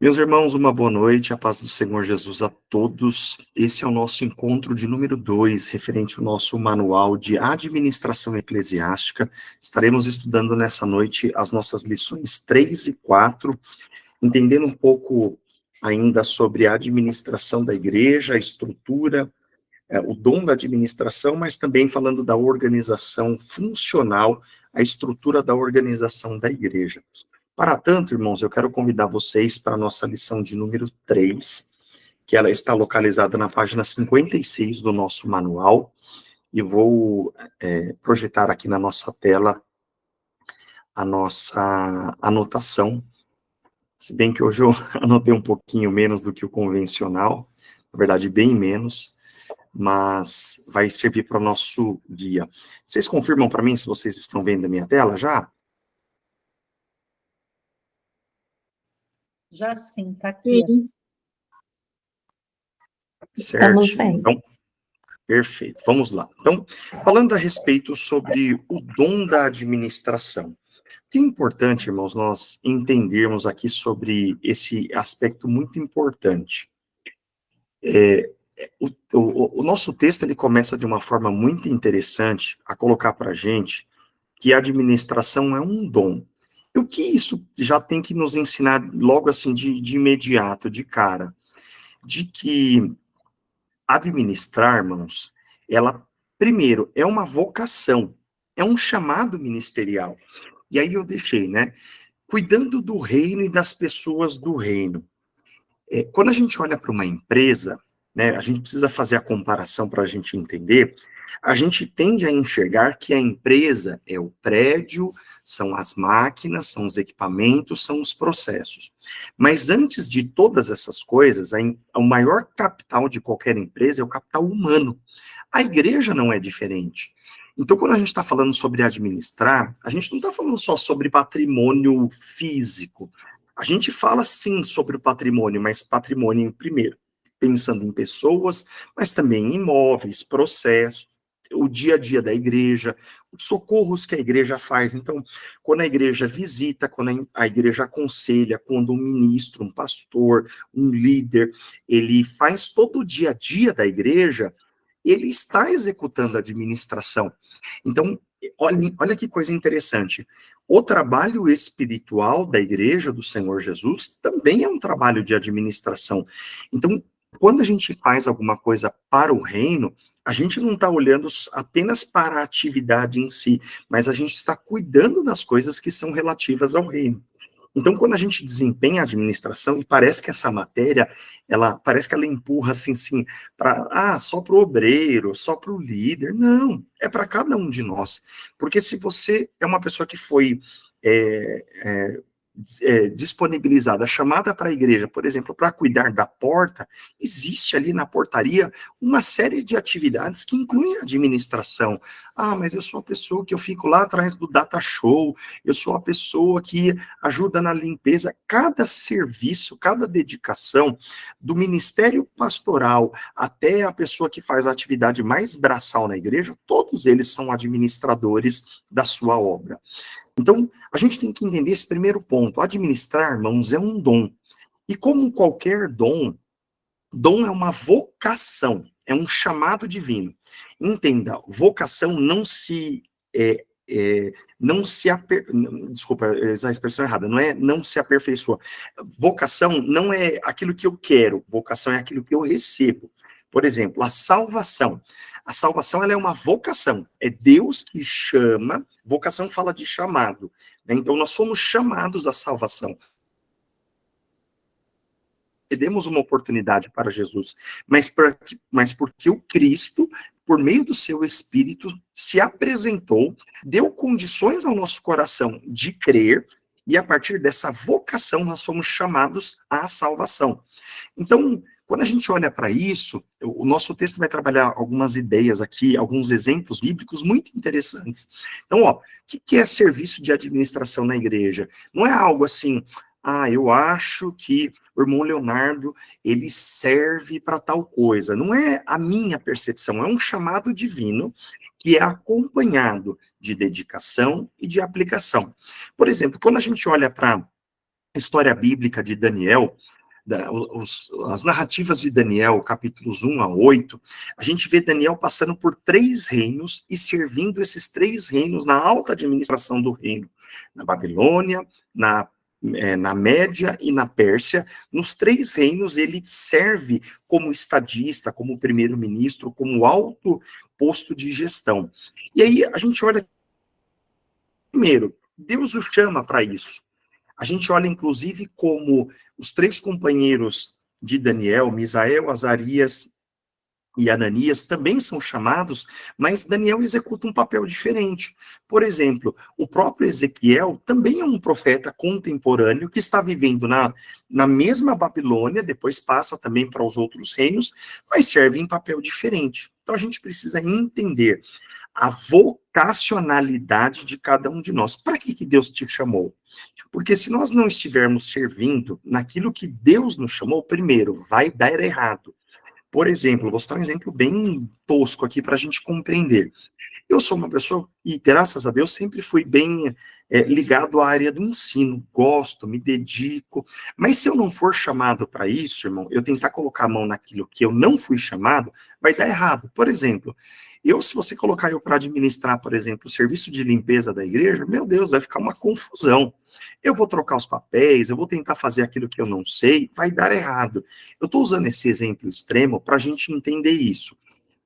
Meus irmãos, uma boa noite, a paz do Senhor Jesus a todos. Esse é o nosso encontro de número 2, referente ao nosso manual de administração eclesiástica. Estaremos estudando nessa noite as nossas lições 3 e 4, entendendo um pouco ainda sobre a administração da igreja, a estrutura, o dom da administração, mas também falando da organização funcional, a estrutura da organização da igreja. Para tanto, irmãos, eu quero convidar vocês para a nossa lição de número 3, que ela está localizada na página 56 do nosso manual, e vou projetar aqui na nossa tela a nossa anotação, se bem que hoje eu anotei um pouquinho menos do que o convencional, na verdade bem menos, mas vai servir para o nosso guia. Vocês confirmam para mim se vocês estão vendo a minha tela já? Já sim, está aqui. Certo. Então, perfeito, vamos lá. Então, falando a respeito sobre o dom da administração, é importante, irmãos, nós entendermos aqui sobre esse aspecto muito importante. O nosso texto ele começa de uma forma muito interessante a colocar para a gente que a administração é um dom. E o que isso já tem que nos ensinar logo assim de imediato, de cara? De que administrar, irmãos, ela, primeiro, é uma vocação, é um chamado ministerial. E aí eu deixei, né? Cuidando do reino e das pessoas do reino. Quando a gente olha para uma empresa, né, a gente precisa fazer a comparação para a gente entender, a gente tende a enxergar que a empresa é o prédio, são as máquinas, são os equipamentos, são os processos. Mas antes de todas essas coisas, o maior capital de qualquer empresa é o capital humano. A igreja não é diferente. Então, quando a gente está falando sobre administrar, a gente não está falando só sobre patrimônio físico. A gente fala, sim, sobre o patrimônio, mas patrimônio primeiro, pensando em pessoas, mas também em imóveis, processos, o dia a dia da igreja, os socorros que a igreja faz. Então, quando a igreja visita, quando a igreja aconselha, quando um ministro, um pastor, um líder, ele faz todo o dia a dia da igreja, ele está executando a administração. Então, olha que coisa interessante. O trabalho espiritual da igreja do Senhor Jesus também é um trabalho de administração. Então, quando a gente faz alguma coisa para o reino, a gente não está olhando apenas para a atividade em si, mas a gente está cuidando das coisas que são relativas ao reino. Então, quando a gente desempenha a administração, e parece que essa matéria, parece que ela empurra assim, sim, só para o obreiro, só para o líder. Não, é para cada um de nós. Porque se você é uma pessoa que foi disponibilizada, chamada para a igreja, por exemplo, para cuidar da porta, existe ali na portaria uma série de atividades que incluem a administração. Mas eu sou a pessoa que eu fico lá atrás do data show, eu sou a pessoa que ajuda na limpeza. Cada serviço, cada dedicação, do ministério pastoral até a pessoa que faz a atividade mais braçal na igreja, todos eles são administradores da sua obra. Então, a gente tem que entender esse primeiro ponto. Administrar, irmãos, é um dom. E como qualquer dom, dom é uma vocação, é um chamado divino. Entenda, vocação desculpa, a expressão errada, não se aperfeiçoa. Vocação não é aquilo que eu quero, vocação é aquilo que eu recebo. Por exemplo, a salvação. A salvação ela é uma vocação, é Deus que chama, vocação fala de chamado, né? Então nós somos chamados à salvação. Demos uma oportunidade para Jesus, mas porque o Cristo, por meio do seu Espírito, se apresentou, deu condições ao nosso coração de crer, e a partir dessa vocação nós somos chamados à salvação. Então, quando a gente olha para isso, o nosso texto vai trabalhar algumas ideias aqui, alguns exemplos bíblicos muito interessantes. Então, o que é serviço de administração na igreja? Não é algo assim, eu acho que o irmão Leonardo, ele serve para tal coisa. Não é a minha percepção, é um chamado divino que é acompanhado de dedicação e de aplicação. Por exemplo, quando a gente olha para história bíblica de Daniel, as narrativas de Daniel, capítulos 1 a 8, a gente vê Daniel passando por 3 reinos e servindo esses 3 reinos na alta administração do reino. Na Babilônia, na Média e na Pérsia. Nos 3 reinos ele serve como estadista, como primeiro-ministro, como alto posto de gestão. E aí a gente olha, primeiro, Deus o chama para isso. A gente olha, inclusive, como os 3 companheiros de Daniel, Misael, Azarias e Ananias, também são chamados, mas Daniel executa um papel diferente. Por exemplo, o próprio Ezequiel também é um profeta contemporâneo que está vivendo na mesma Babilônia, depois passa também para os outros reinos, mas serve em papel diferente. Então a gente precisa entender a vocacionalidade de cada um de nós. Para que Deus te chamou? Porque se nós não estivermos servindo naquilo que Deus nos chamou, primeiro, vai dar errado. Por exemplo, vou citar um exemplo bem tosco aqui para a gente compreender. Eu sou uma pessoa, e graças a Deus, sempre fui bem ligado à área do ensino, gosto, me dedico, mas se eu não for chamado para isso, irmão, eu tentar colocar a mão naquilo que eu não fui chamado, vai dar errado. Por exemplo, se você colocar eu para administrar, por exemplo, o serviço de limpeza da igreja, meu Deus, vai ficar uma confusão. Eu vou trocar os papéis, eu vou tentar fazer aquilo que eu não sei, vai dar errado. Eu estou usando esse exemplo extremo para a gente entender isso.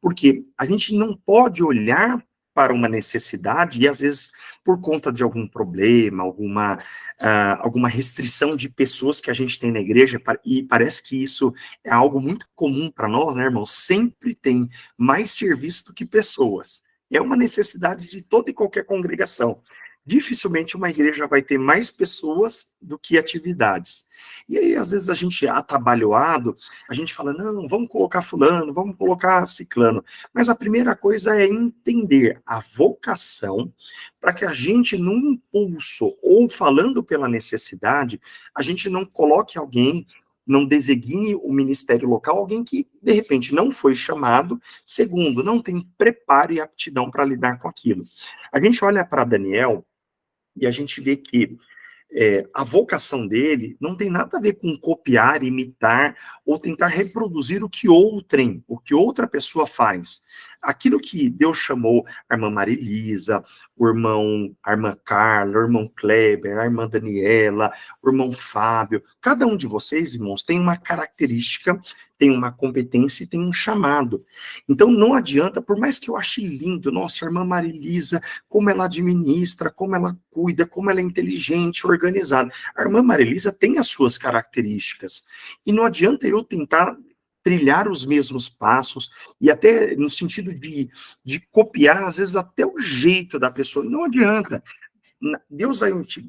Porque a gente não pode olhar para uma necessidade e, às vezes, por conta de algum problema, alguma restrição de pessoas que a gente tem na igreja, e parece que isso é algo muito comum para nós, né, irmão? Sempre tem mais serviço do que pessoas. É uma necessidade de toda e qualquer congregação. Dificilmente uma igreja vai ter mais pessoas do que atividades. E aí, às vezes, a gente, atabalhoado, a gente fala, não, vamos colocar fulano, vamos colocar ciclano. Mas a primeira coisa é entender a vocação, para que a gente, num impulso, ou falando pela necessidade, a gente não coloque alguém, não designe o ministério local, alguém que, de repente, não foi chamado, segundo, não tem preparo e aptidão para lidar com aquilo. A gente olha para Daniel, e a gente vê que a vocação dele não tem nada a ver com copiar, imitar, ou tentar reproduzir o que outra pessoa faz. Aquilo que Deus chamou a irmã Marilisa, a irmã Carla, o irmão Kleber, a irmã Daniela, o irmão Fábio, cada um de vocês, irmãos, tem uma característica, tem uma competência e tem um chamado. Então não adianta, por mais que eu ache lindo, nossa, a irmã Marilisa, como ela administra, como ela cuida, como ela é inteligente, organizada. A irmã Marilisa tem as suas características. E não adianta eu tentar trilhar os mesmos passos, e até no sentido de copiar, às vezes, até o jeito da pessoa. Não adianta. Deus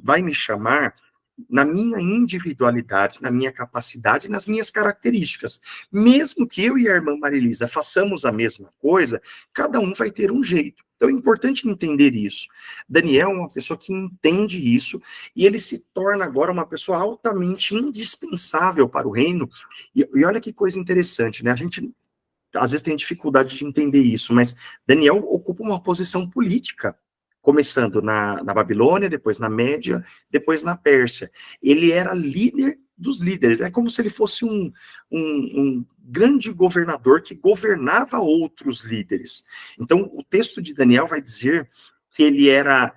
vai me chamar na minha individualidade, na minha capacidade, nas minhas características. Mesmo que eu e a irmã Marilisa façamos a mesma coisa, cada um vai ter um jeito. Então é importante entender isso. Daniel é uma pessoa que entende isso, e ele se torna agora uma pessoa altamente indispensável para o reino. E olha que coisa interessante, né? A gente às vezes tem dificuldade de entender isso, mas Daniel ocupa uma posição política, começando na Babilônia, depois na Média, depois na Pérsia. Ele era líder dos líderes, é como se ele fosse um grande governador que governava outros líderes. Então, o texto de Daniel vai dizer que ele era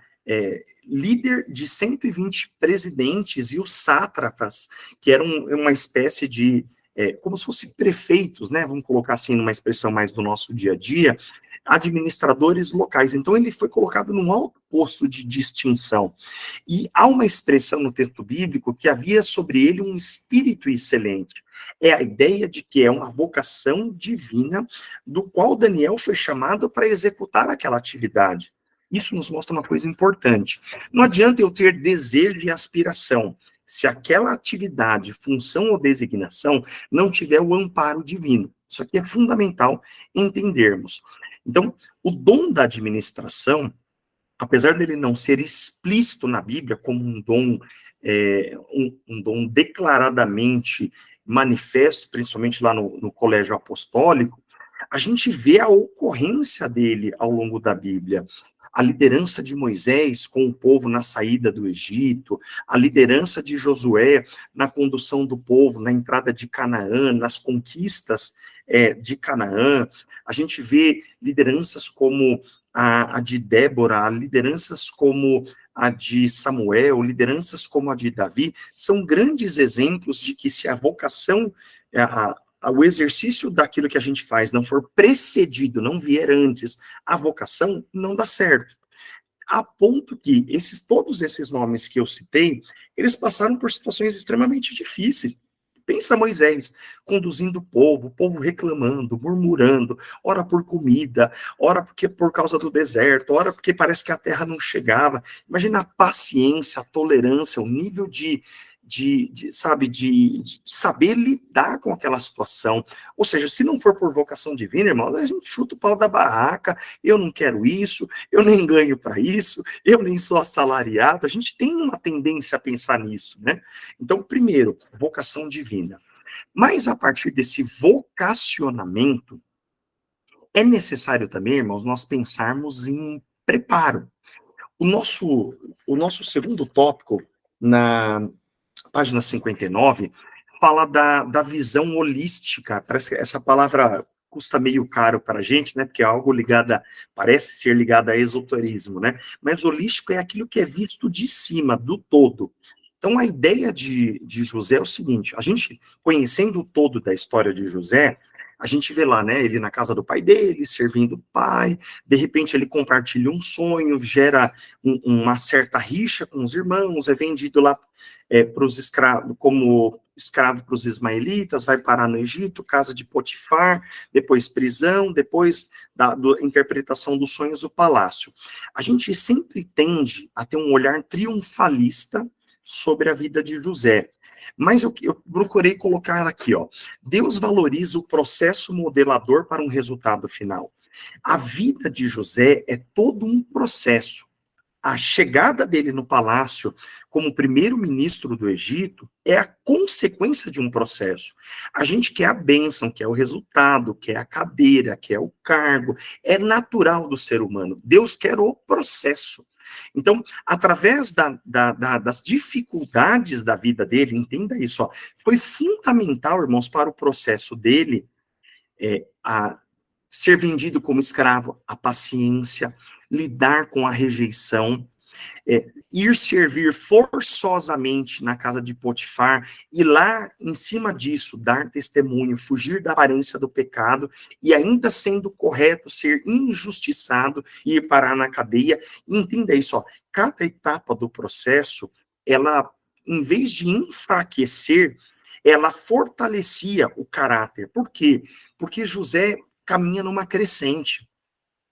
líder de 120 presidentes e os sátrapas, que eram uma espécie de como se fossem prefeitos, né? Vamos colocar assim numa expressão mais do nosso dia a dia, administradores locais. Então ele foi colocado num alto posto de distinção. E há uma expressão no texto bíblico que havia sobre ele um espírito excelente. É a ideia de que é uma vocação divina do qual Daniel foi chamado para executar aquela atividade. Isso nos mostra uma coisa importante. Não adianta eu ter desejo e aspiração, se aquela atividade, função ou designação não tiver o amparo divino. Isso aqui é fundamental entendermos. Então, o dom da administração, apesar dele não ser explícito na Bíblia como um dom, um dom declaradamente manifesto, principalmente lá no colégio apostólico, a gente vê a ocorrência dele ao longo da Bíblia. a liderança de Moisés com o povo na saída do Egito, a liderança de Josué na condução do povo, na entrada de Canaã, nas conquistas de Canaã. A gente vê lideranças como a de Débora, lideranças como a de Samuel, lideranças como a de Davi, são grandes exemplos de que se a vocação, o exercício daquilo que a gente faz não for precedido, não vier antes, a vocação não dá certo. A ponto que todos esses nomes que eu citei, eles passaram por situações extremamente difíceis. Pensa Moisés, conduzindo o povo reclamando, murmurando, ora por comida, ora porque por causa do deserto, ora porque parece que a terra não chegava. Imagina a paciência, a tolerância, o nível de saber lidar com aquela situação. Ou seja, se não for por vocação divina, irmão, a gente chuta o pau da barraca, eu não quero isso, eu nem ganho para isso, eu nem sou assalariado. A gente tem uma tendência a pensar nisso, né? Então, primeiro, vocação divina. Mas a partir desse vocacionamento, é necessário também, irmãos, nós pensarmos em preparo. O nosso segundo tópico, na página 59, fala da visão holística. Parece que essa palavra custa meio caro para a gente, né? Porque é algo parece ser ligado a esoterismo, né? Mas holístico é aquilo que é visto de cima, do todo. Então, a ideia de José é o seguinte: a gente, conhecendo o todo da história de José, a gente vê lá, né, ele na casa do pai dele, servindo o pai, de repente ele compartilha um sonho, gera uma certa rixa com os irmãos, é vendido lá para os escravos, como escravo para os ismaelitas, vai parar no Egito, casa de Potifar, depois prisão, depois da interpretação dos sonhos, o palácio. A gente sempre tende a ter um olhar triunfalista sobre a vida de José. Mas eu procurei colocar aqui, ó, Deus valoriza o processo modelador para um resultado final. A vida de José é todo um processo. A chegada dele no palácio como primeiro-ministro do Egito é a consequência de um processo. A gente quer a bênção, quer o resultado, quer a cadeira, quer o cargo. É natural do ser humano. Deus quer o processo. Então, através das dificuldades da vida dele, entenda isso, ó, foi fundamental, irmãos, para o processo dele, a ser vendido como escravo, a paciência, lidar com a rejeição, ir servir forçosamente na casa de Potifar, e lá, em cima disso, dar testemunho, fugir da aparência do pecado, e ainda sendo correto, ser injustiçado e ir parar na cadeia. Entenda isso, ó, cada etapa do processo, ela, em vez de enfraquecer, ela fortalecia o caráter. Por quê? Porque José caminha numa crescente.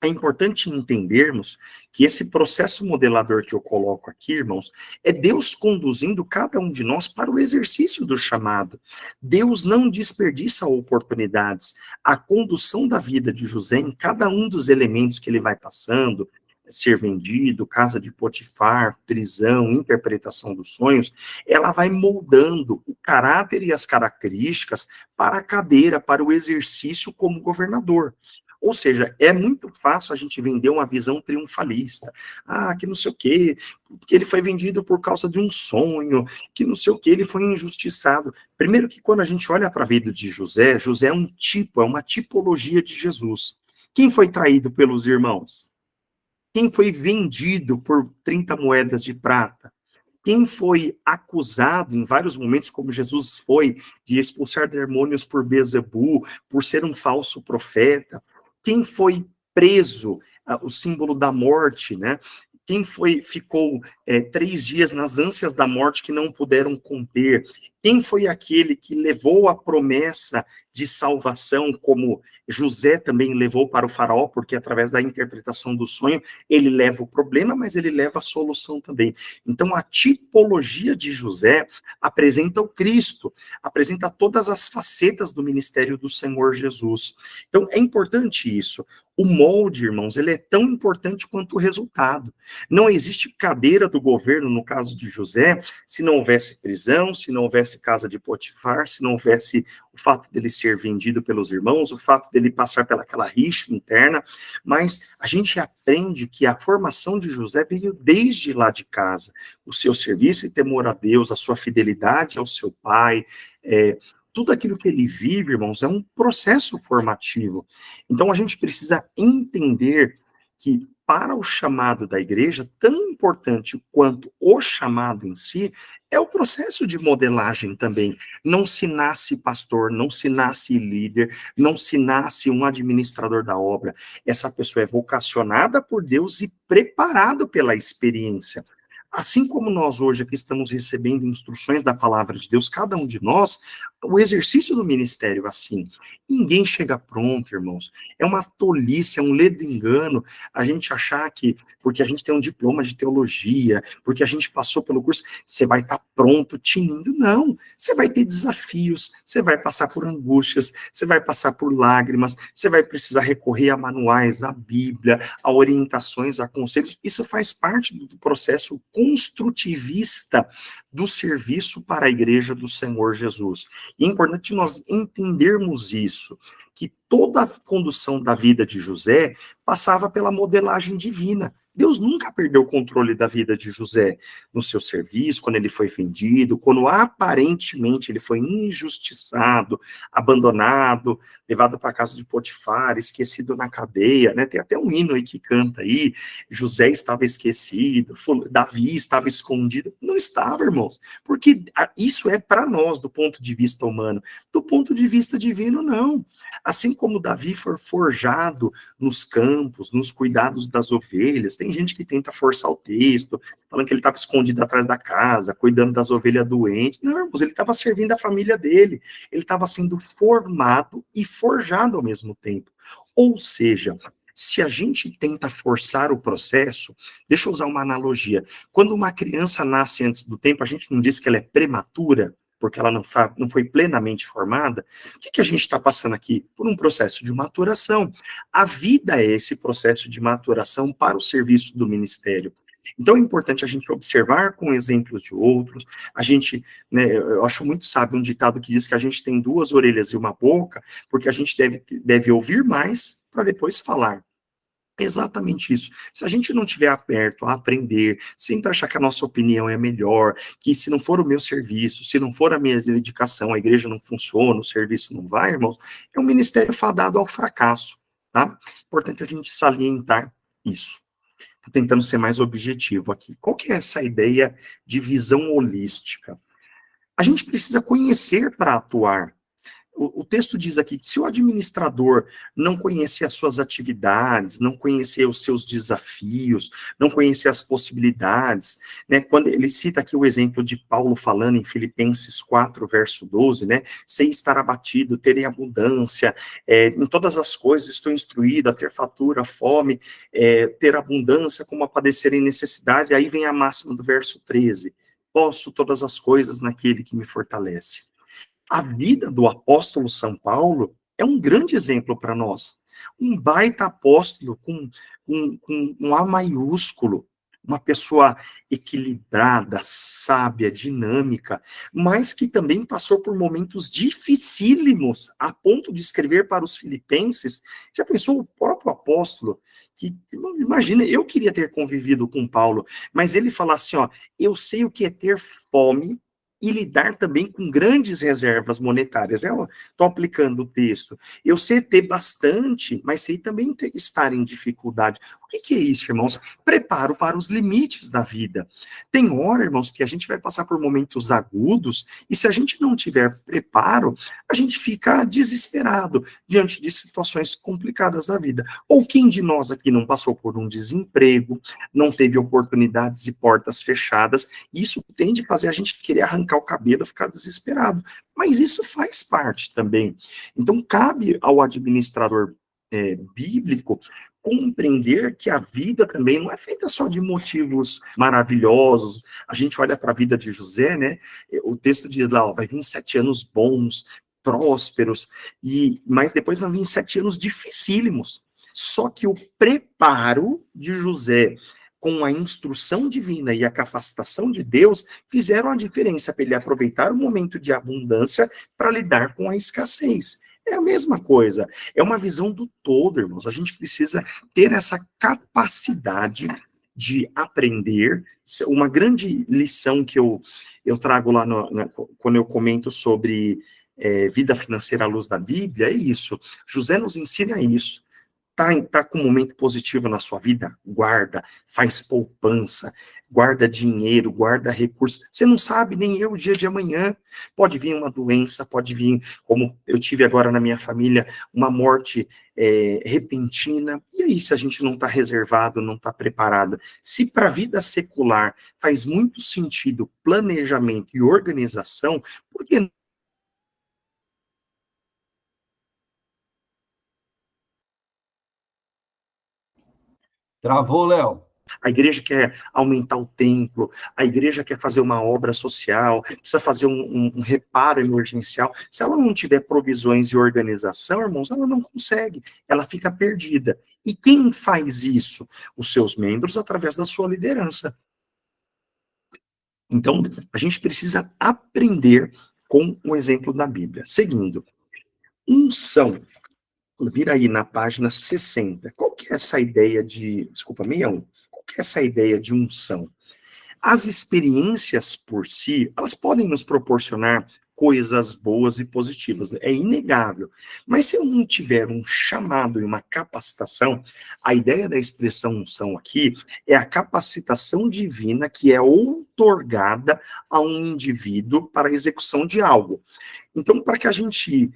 É importante entendermos que esse processo modelador que eu coloco aqui, irmãos, é Deus conduzindo cada um de nós para o exercício do chamado. Deus não desperdiça oportunidades. A condução da vida de José em cada um dos elementos que ele vai passando, ser vendido, casa de Potifar, prisão, interpretação dos sonhos, ela vai moldando o caráter e as características para a cadeira, para o exercício como governador. Ou seja, é muito fácil a gente vender uma visão triunfalista. Ah, que não sei o quê, porque ele foi vendido por causa de um sonho, que não sei o quê, ele foi injustiçado. Primeiro que quando a gente olha para a vida de José, José é um tipo, é uma tipologia de Jesus. Quem foi traído pelos irmãos? Quem foi vendido por 30 moedas de prata? Quem foi acusado em vários momentos, como Jesus foi, de expulsar demônios por Beelzebu, por ser um falso profeta? Quem foi preso, o símbolo da morte, né? Quem ficou 3 dias nas ânsias da morte que não puderam conter? Quem foi aquele que levou a promessa de salvação, como José também levou para o faraó, porque através da interpretação do sonho, ele leva o problema, mas ele leva a solução também. Então, a tipologia de José apresenta o Cristo, apresenta todas as facetas do ministério do Senhor Jesus. Então, é importante isso. O molde, irmãos, ele é tão importante quanto o resultado. Não existe cadeira do governo, no caso de José, se não houvesse prisão, se não houvesse casa de Potifar, se não houvesse o fato dele ser vendido pelos irmãos, o fato dele passar pelaquela rixa interna, mas a gente aprende que a formação de José veio desde lá de casa. O seu serviço e temor a Deus, a sua fidelidade ao seu pai, tudo aquilo que ele vive, irmãos, é um processo formativo. Então a gente precisa entender que para o chamado da igreja, tão importante quanto o chamado em si, é o processo de modelagem também. Não se nasce pastor, não se nasce líder, não se nasce um administrador da obra. Essa pessoa é vocacionada por Deus e preparada pela experiência. Assim como nós hoje aqui estamos recebendo instruções da palavra de Deus, cada um de nós, o exercício do ministério assim. Ninguém chega pronto, irmãos. É uma tolice, é um ledo engano a gente achar que, porque a gente tem um diploma de teologia, porque a gente passou pelo curso, você vai estar pronto, tinindo. Não. Você vai ter desafios, você vai passar por angústias, você vai passar por lágrimas, você vai precisar recorrer a manuais, à Bíblia, a orientações, a conselhos. Isso faz parte do processo construtivista do serviço para a igreja do Senhor Jesus. E é importante nós entendermos isso, que toda a condução da vida de José passava pela modelagem divina. Deus nunca perdeu o controle da vida de José no seu serviço, quando ele foi vendido, quando aparentemente ele foi injustiçado, abandonado, levado para a casa de Potifar, esquecido na cadeia, né? Tem até um hino aí que canta aí, José estava esquecido, Davi estava escondido. Não estava, irmãos, porque isso é para nós, do ponto de vista humano. Do ponto de vista divino, não. Assim como Davi foi forjado nos campos, nos cuidados das ovelhas, tem gente que tenta forçar o texto, falando que ele estava escondido atrás da casa, cuidando das ovelhas doentes. Não, irmãos, ele estava servindo a família dele, ele estava sendo formado e forjado ao mesmo tempo. Ou seja, se a gente tenta forçar o processo, deixa eu usar uma analogia. Quando uma criança nasce antes do tempo, a gente não diz que ela é prematura, porque ela não foi plenamente formada. O que a gente está passando aqui? Por um processo de maturação. A vida é esse processo de maturação para o serviço do ministério. Então é importante a gente observar com exemplos de outros. A gente, né, eu acho muito sábio um ditado que diz que a gente tem duas orelhas e uma boca, porque a gente deve ouvir mais para depois falar. Exatamente isso. Se a gente não estiver aberto a aprender, sempre achar que a nossa opinião é melhor, que se não for o meu serviço, se não for a minha dedicação, a igreja não funciona, o serviço não vai, irmãos, é um ministério fadado ao fracasso, tá? Importante a gente salientar isso. Estou tentando ser mais objetivo aqui. Qual que é essa ideia de visão holística? A gente precisa conhecer para atuar. O texto diz aqui que se o administrador não conhecer as suas atividades, não conhecer os seus desafios, não conhecer as possibilidades, né, quando ele cita aqui o exemplo de Paulo falando em Filipenses 4, verso 12, né, sem estar abatido, terem abundância, em todas as coisas estou instruído a ter fatura, fome, ter abundância, como a padecer em necessidade, aí vem a máxima do verso 13, posso todas as coisas naquele que me fortalece. A vida do apóstolo São Paulo é um grande exemplo para nós. Um baita apóstolo com um A maiúsculo, uma pessoa equilibrada, sábia, dinâmica, mas que também passou por momentos dificílimos, a ponto de escrever para os filipenses. Já pensou o próprio apóstolo? Que, imagina, eu queria ter convivido com Paulo, mas ele fala assim, ó, eu sei o que é ter fome e lidar também com grandes reservas monetárias. Eu estou aplicando o texto. Eu sei ter bastante, mas sei também estar em dificuldade. O que é isso, irmãos? Preparo para os limites da vida. Tem hora, irmãos, que a gente vai passar por momentos agudos, e se a gente não tiver preparo, a gente fica desesperado diante de situações complicadas da vida. Ou quem de nós aqui não passou por um desemprego, não teve oportunidades e portas fechadas, e isso tende a fazer a gente querer arrancar o cabelo, ficar desesperado. Mas isso faz parte também. Então, cabe ao administrador bíblico compreender que a vida também não é feita só de motivos maravilhosos. A gente olha para a vida de José, né? O texto diz lá, ó, vai vir 7 anos bons, prósperos, mas depois vai vir 7 anos dificílimos. Só que o preparo de José com a instrução divina e a capacitação de Deus fizeram a diferença para ele aproveitar o momento de abundância para lidar com a escassez. É a mesma coisa, é uma visão do todo, irmãos. A gente precisa ter essa capacidade de aprender. Uma grande lição que eu trago lá quando eu comento sobre vida financeira à luz da Bíblia é isso. José nos ensina isso. Tá com um momento positivo na sua vida? Guarda, faz poupança, guarda dinheiro, guarda recursos. Você não sabe nem eu o dia de amanhã. Pode vir uma doença, pode vir, como eu tive agora na minha família, uma morte repentina. E aí, se a gente não está reservado, não está preparado? Se para a vida secular faz muito sentido planejamento e organização, por que Travou, Léo. a igreja quer aumentar o templo, a igreja quer fazer uma obra social, precisa fazer um reparo emergencial. Se ela não tiver provisões e organização, irmãos, ela não consegue, ela fica perdida. E quem faz isso? Os seus membros, através da sua liderança. Então, a gente precisa aprender com o exemplo da Bíblia. Seguindo, unção. Vira aí na página 60. Qual que é essa ideia de... Desculpa, 61. Qual que é essa ideia de unção? As experiências por si, elas podem nos proporcionar coisas boas e positivas, é inegável. Mas se eu não tiver um chamado e uma capacitação, a ideia da expressão unção aqui é a capacitação divina que é outorgada a um indivíduo para a execução de algo. Então, para que a gente...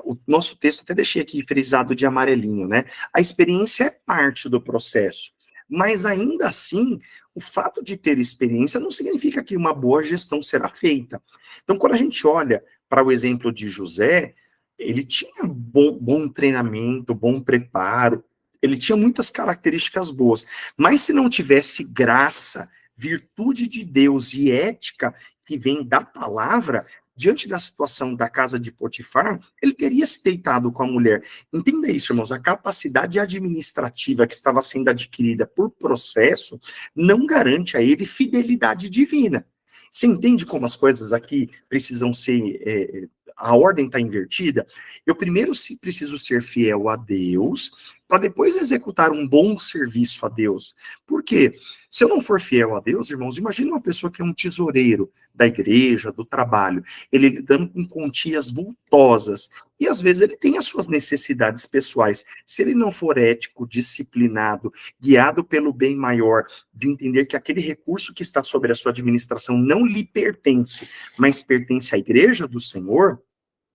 o nosso texto, até deixei aqui frisado de amarelinho, né? A experiência é parte do processo, mas ainda assim, o fato de ter experiência não significa que uma boa gestão será feita. Então, quando a gente olha para o exemplo de José, ele tinha bom treinamento, bom preparo, ele tinha muitas características boas, mas se não tivesse graça, virtude de Deus e ética que vem da palavra, diante da situação da casa de Potifar, ele teria se deitado com a mulher. Entenda isso, irmãos, a capacidade administrativa que estava sendo adquirida por processo não garante a ele fidelidade divina. Você entende como as coisas aqui precisam ser... a ordem está invertida? Eu primeiro preciso ser fiel a Deus, para depois executar um bom serviço a Deus. Por quê? Se eu não for fiel a Deus, irmãos, imagine uma pessoa que é um tesoureiro da igreja, do trabalho, ele lidando com quantias vultosas, e às vezes ele tem as suas necessidades pessoais. Se ele não for ético, disciplinado, guiado pelo bem maior, de entender que aquele recurso que está sobre a sua administração não lhe pertence, mas pertence à igreja do Senhor,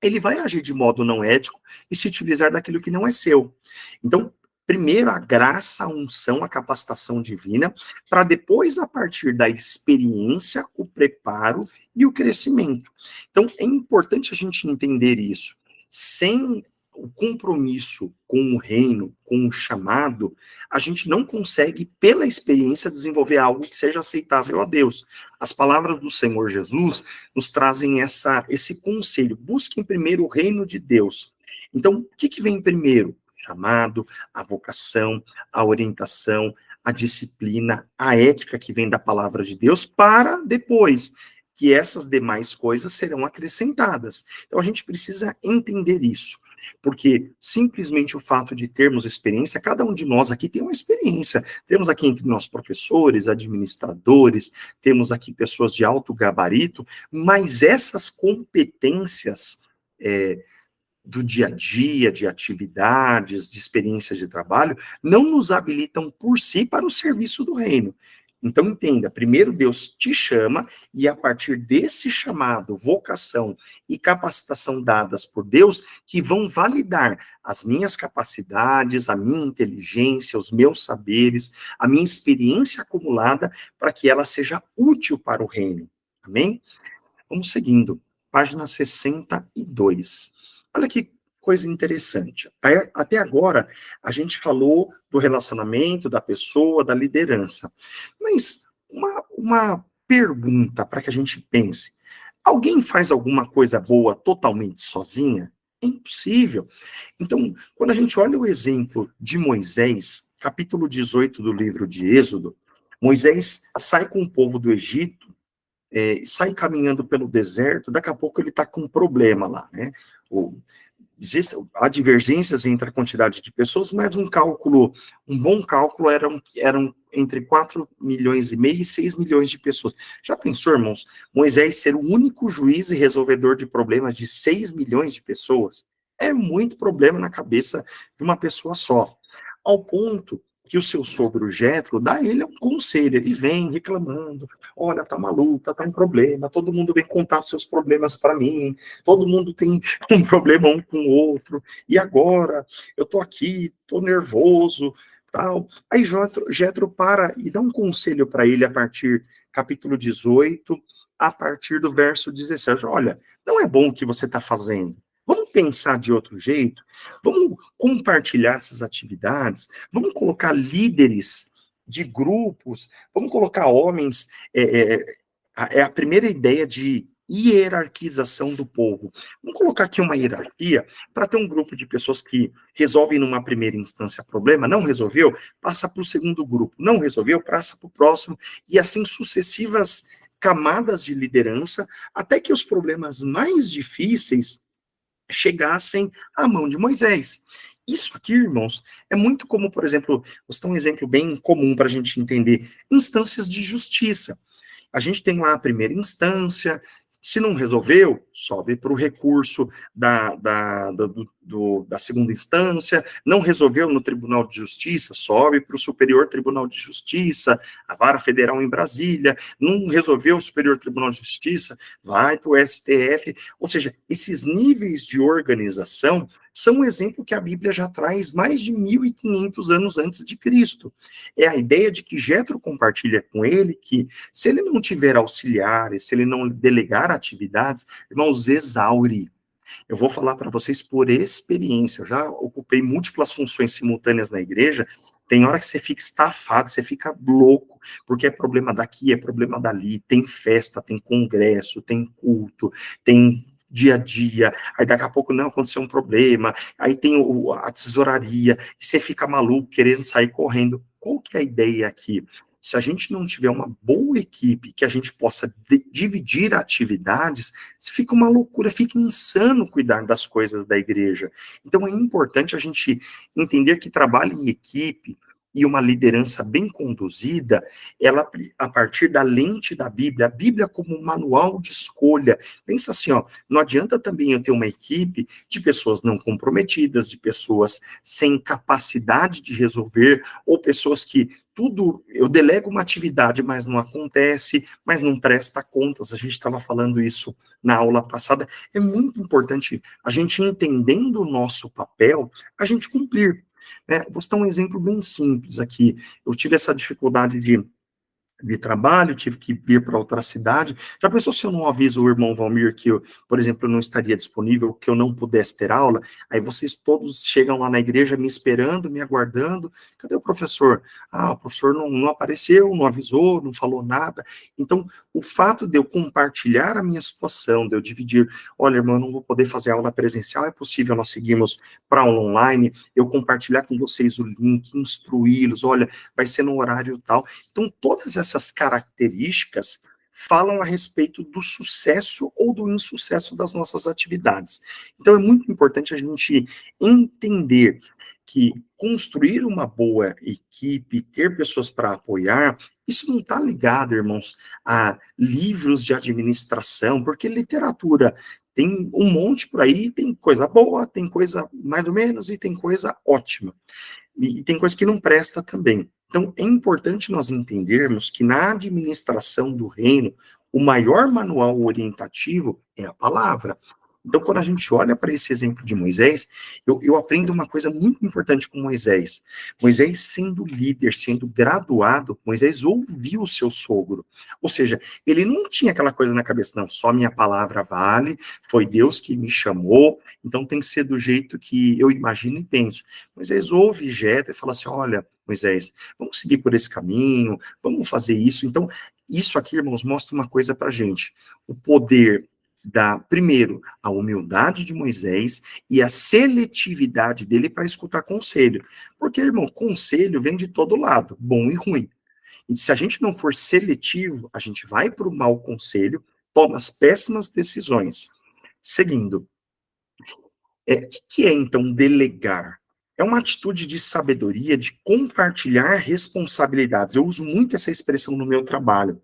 ele vai agir de modo não ético e se utilizar daquilo que não é seu. Então, primeiro a graça, a unção, a capacitação divina, para depois, a partir da experiência, o preparo e o crescimento. Então, é importante a gente entender isso. Sem o compromisso com o reino, com o chamado, a gente não consegue, pela experiência, desenvolver algo que seja aceitável a Deus. As palavras do Senhor Jesus nos trazem esse conselho. Busquem primeiro o reino de Deus. Então, o que vem primeiro? Chamado, a vocação, a orientação, a disciplina, a ética que vem da palavra de Deus, para depois que essas demais coisas serão acrescentadas. Então, a gente precisa entender isso. Porque simplesmente o fato de termos experiência, cada um de nós aqui tem uma experiência. Temos aqui entre nós professores, administradores, temos aqui pessoas de alto gabarito, mas essas competências do dia a dia, de atividades, de experiências de trabalho, não nos habilitam por si para o serviço do reino. Então, entenda, primeiro Deus te chama, e a partir desse chamado, vocação e capacitação dadas por Deus, que vão validar as minhas capacidades, a minha inteligência, os meus saberes, a minha experiência acumulada, para que ela seja útil para o reino. Amém? Vamos seguindo. Página 62. Olha que coisa interessante. Até agora, a gente falou do relacionamento, da pessoa, da liderança. Mas uma pergunta para que a gente pense. Alguém faz alguma coisa boa totalmente sozinha? É impossível. Então, quando a gente olha o exemplo de Moisés, capítulo 18 do livro de Êxodo, Moisés sai com o povo do Egito, sai caminhando pelo deserto, daqui a pouco ele está com um problema lá, né? Há divergências entre a quantidade de pessoas, mas um bom cálculo eram entre 4,5 milhões e 6 milhões de pessoas. Já pensou, irmãos, Moisés ser o único juiz e resolvedor de problemas de 6 milhões de pessoas? É muito problema na cabeça de uma pessoa só. Ao ponto que o seu sogro Jetro dá a ele um conselho, ele vem reclamando, olha, tá uma luta, tá um problema, todo mundo vem contar os seus problemas para mim, todo mundo tem um problema um com o outro, e agora eu tô aqui, tô nervoso, tal. Aí Jetro para e dá um conselho para ele a partir capítulo 18, a partir do verso 17. Olha, não é bom o que você está fazendo. Vamos pensar de outro jeito? Vamos compartilhar essas atividades? Vamos colocar líderes de grupos? Vamos colocar homens? É a primeira ideia de hierarquização do povo. Vamos colocar aqui uma hierarquia para ter um grupo de pessoas que resolvem numa primeira instância problema, não resolveu, passa para o segundo grupo, não resolveu, passa para o próximo, e assim sucessivas camadas de liderança, até que os problemas mais difíceis chegassem à mão de Moisés. Isso aqui, irmãos, é muito como, por exemplo, vou citar um exemplo bem comum para a gente entender, instâncias de justiça. A gente tem lá a primeira instância, se não resolveu, sobe para o recurso da segunda instância, não resolveu no Tribunal de Justiça, sobe para o Superior Tribunal de Justiça, a Vara Federal em Brasília, não resolveu o Superior Tribunal de Justiça, vai para o STF, ou seja, esses níveis de organização são um exemplo que a Bíblia já traz mais de 1.500 anos antes de Cristo. É a ideia de que Jetro compartilha com ele que se ele não tiver auxiliares, se ele não delegar atividades, irmãos, exaure. Eu vou falar para vocês por experiência. Eu já ocupei múltiplas funções simultâneas na igreja. Tem hora que você fica estafado, você fica louco, porque é problema daqui, é problema dali, tem festa, tem congresso, tem culto, tem dia a dia, aí daqui a pouco não aconteceu um problema, aí tem a tesouraria, e você fica maluco, querendo sair correndo. Qual que é a ideia aqui? Se a gente não tiver uma boa equipe que a gente possa dividir atividades, fica uma loucura, fica insano cuidar das coisas da igreja. Então é importante a gente entender que trabalho em equipe e uma liderança bem conduzida, ela, a partir da lente da Bíblia, a Bíblia como um manual de escolha. Pensa assim, ó, não adianta também eu ter uma equipe de pessoas não comprometidas, de pessoas sem capacidade de resolver, ou pessoas que tudo, eu delego uma atividade, mas não acontece, mas não presta contas. A gente estava falando isso na aula passada. É muito importante a gente, entendendo o nosso papel, a gente cumprir. Né? Vou citar um exemplo bem simples aqui. Eu tive essa dificuldade de trabalho, tive que vir para outra cidade. Já pensou se eu não aviso o irmão Valmir que eu, por exemplo, não estaria disponível, que eu não pudesse ter aula? Aí vocês todos chegam lá na igreja me esperando, me aguardando. Cadê o professor? Ah, o professor não apareceu, não avisou, não falou nada. Então, o fato de eu compartilhar a minha situação, de eu dividir, olha, irmão, eu não vou poder fazer aula presencial, é possível nós seguirmos para aula online, eu compartilhar com vocês o link, instruí-los, olha, vai ser no horário tal. Então, todas essas características falam a respeito do sucesso ou do insucesso das nossas atividades. Então, é muito importante a gente entender que construir uma boa equipe, ter pessoas para apoiar, isso não está ligado, irmãos, a livros de administração, porque literatura tem um monte por aí, tem coisa boa, tem coisa mais ou menos e tem coisa ótima. E tem coisa que não presta também. Então, é importante nós entendermos que na administração do reino, o maior manual orientativo é a palavra. Então, quando a gente olha para esse exemplo de Moisés, eu aprendo uma coisa muito importante com Moisés. Moisés, sendo líder, sendo graduado, Moisés ouviu o seu sogro. Ou seja, ele não tinha aquela coisa na cabeça, não, só minha palavra vale, foi Deus que me chamou, então tem que ser do jeito que eu imagino e penso. Moisés ouve Jetro e fala assim, olha, Moisés, vamos seguir por esse caminho, vamos fazer isso. Então, isso aqui, irmãos, mostra uma coisa para a gente. O poder primeiro, a humildade de Moisés e a seletividade dele para escutar conselho. Porque, irmão, conselho vem de todo lado, bom e ruim. E se a gente não for seletivo, a gente vai para o mau conselho, toma as péssimas decisões. Seguindo, que é então delegar? É uma atitude de sabedoria, de compartilhar responsabilidades. Eu uso muito essa expressão no meu trabalho.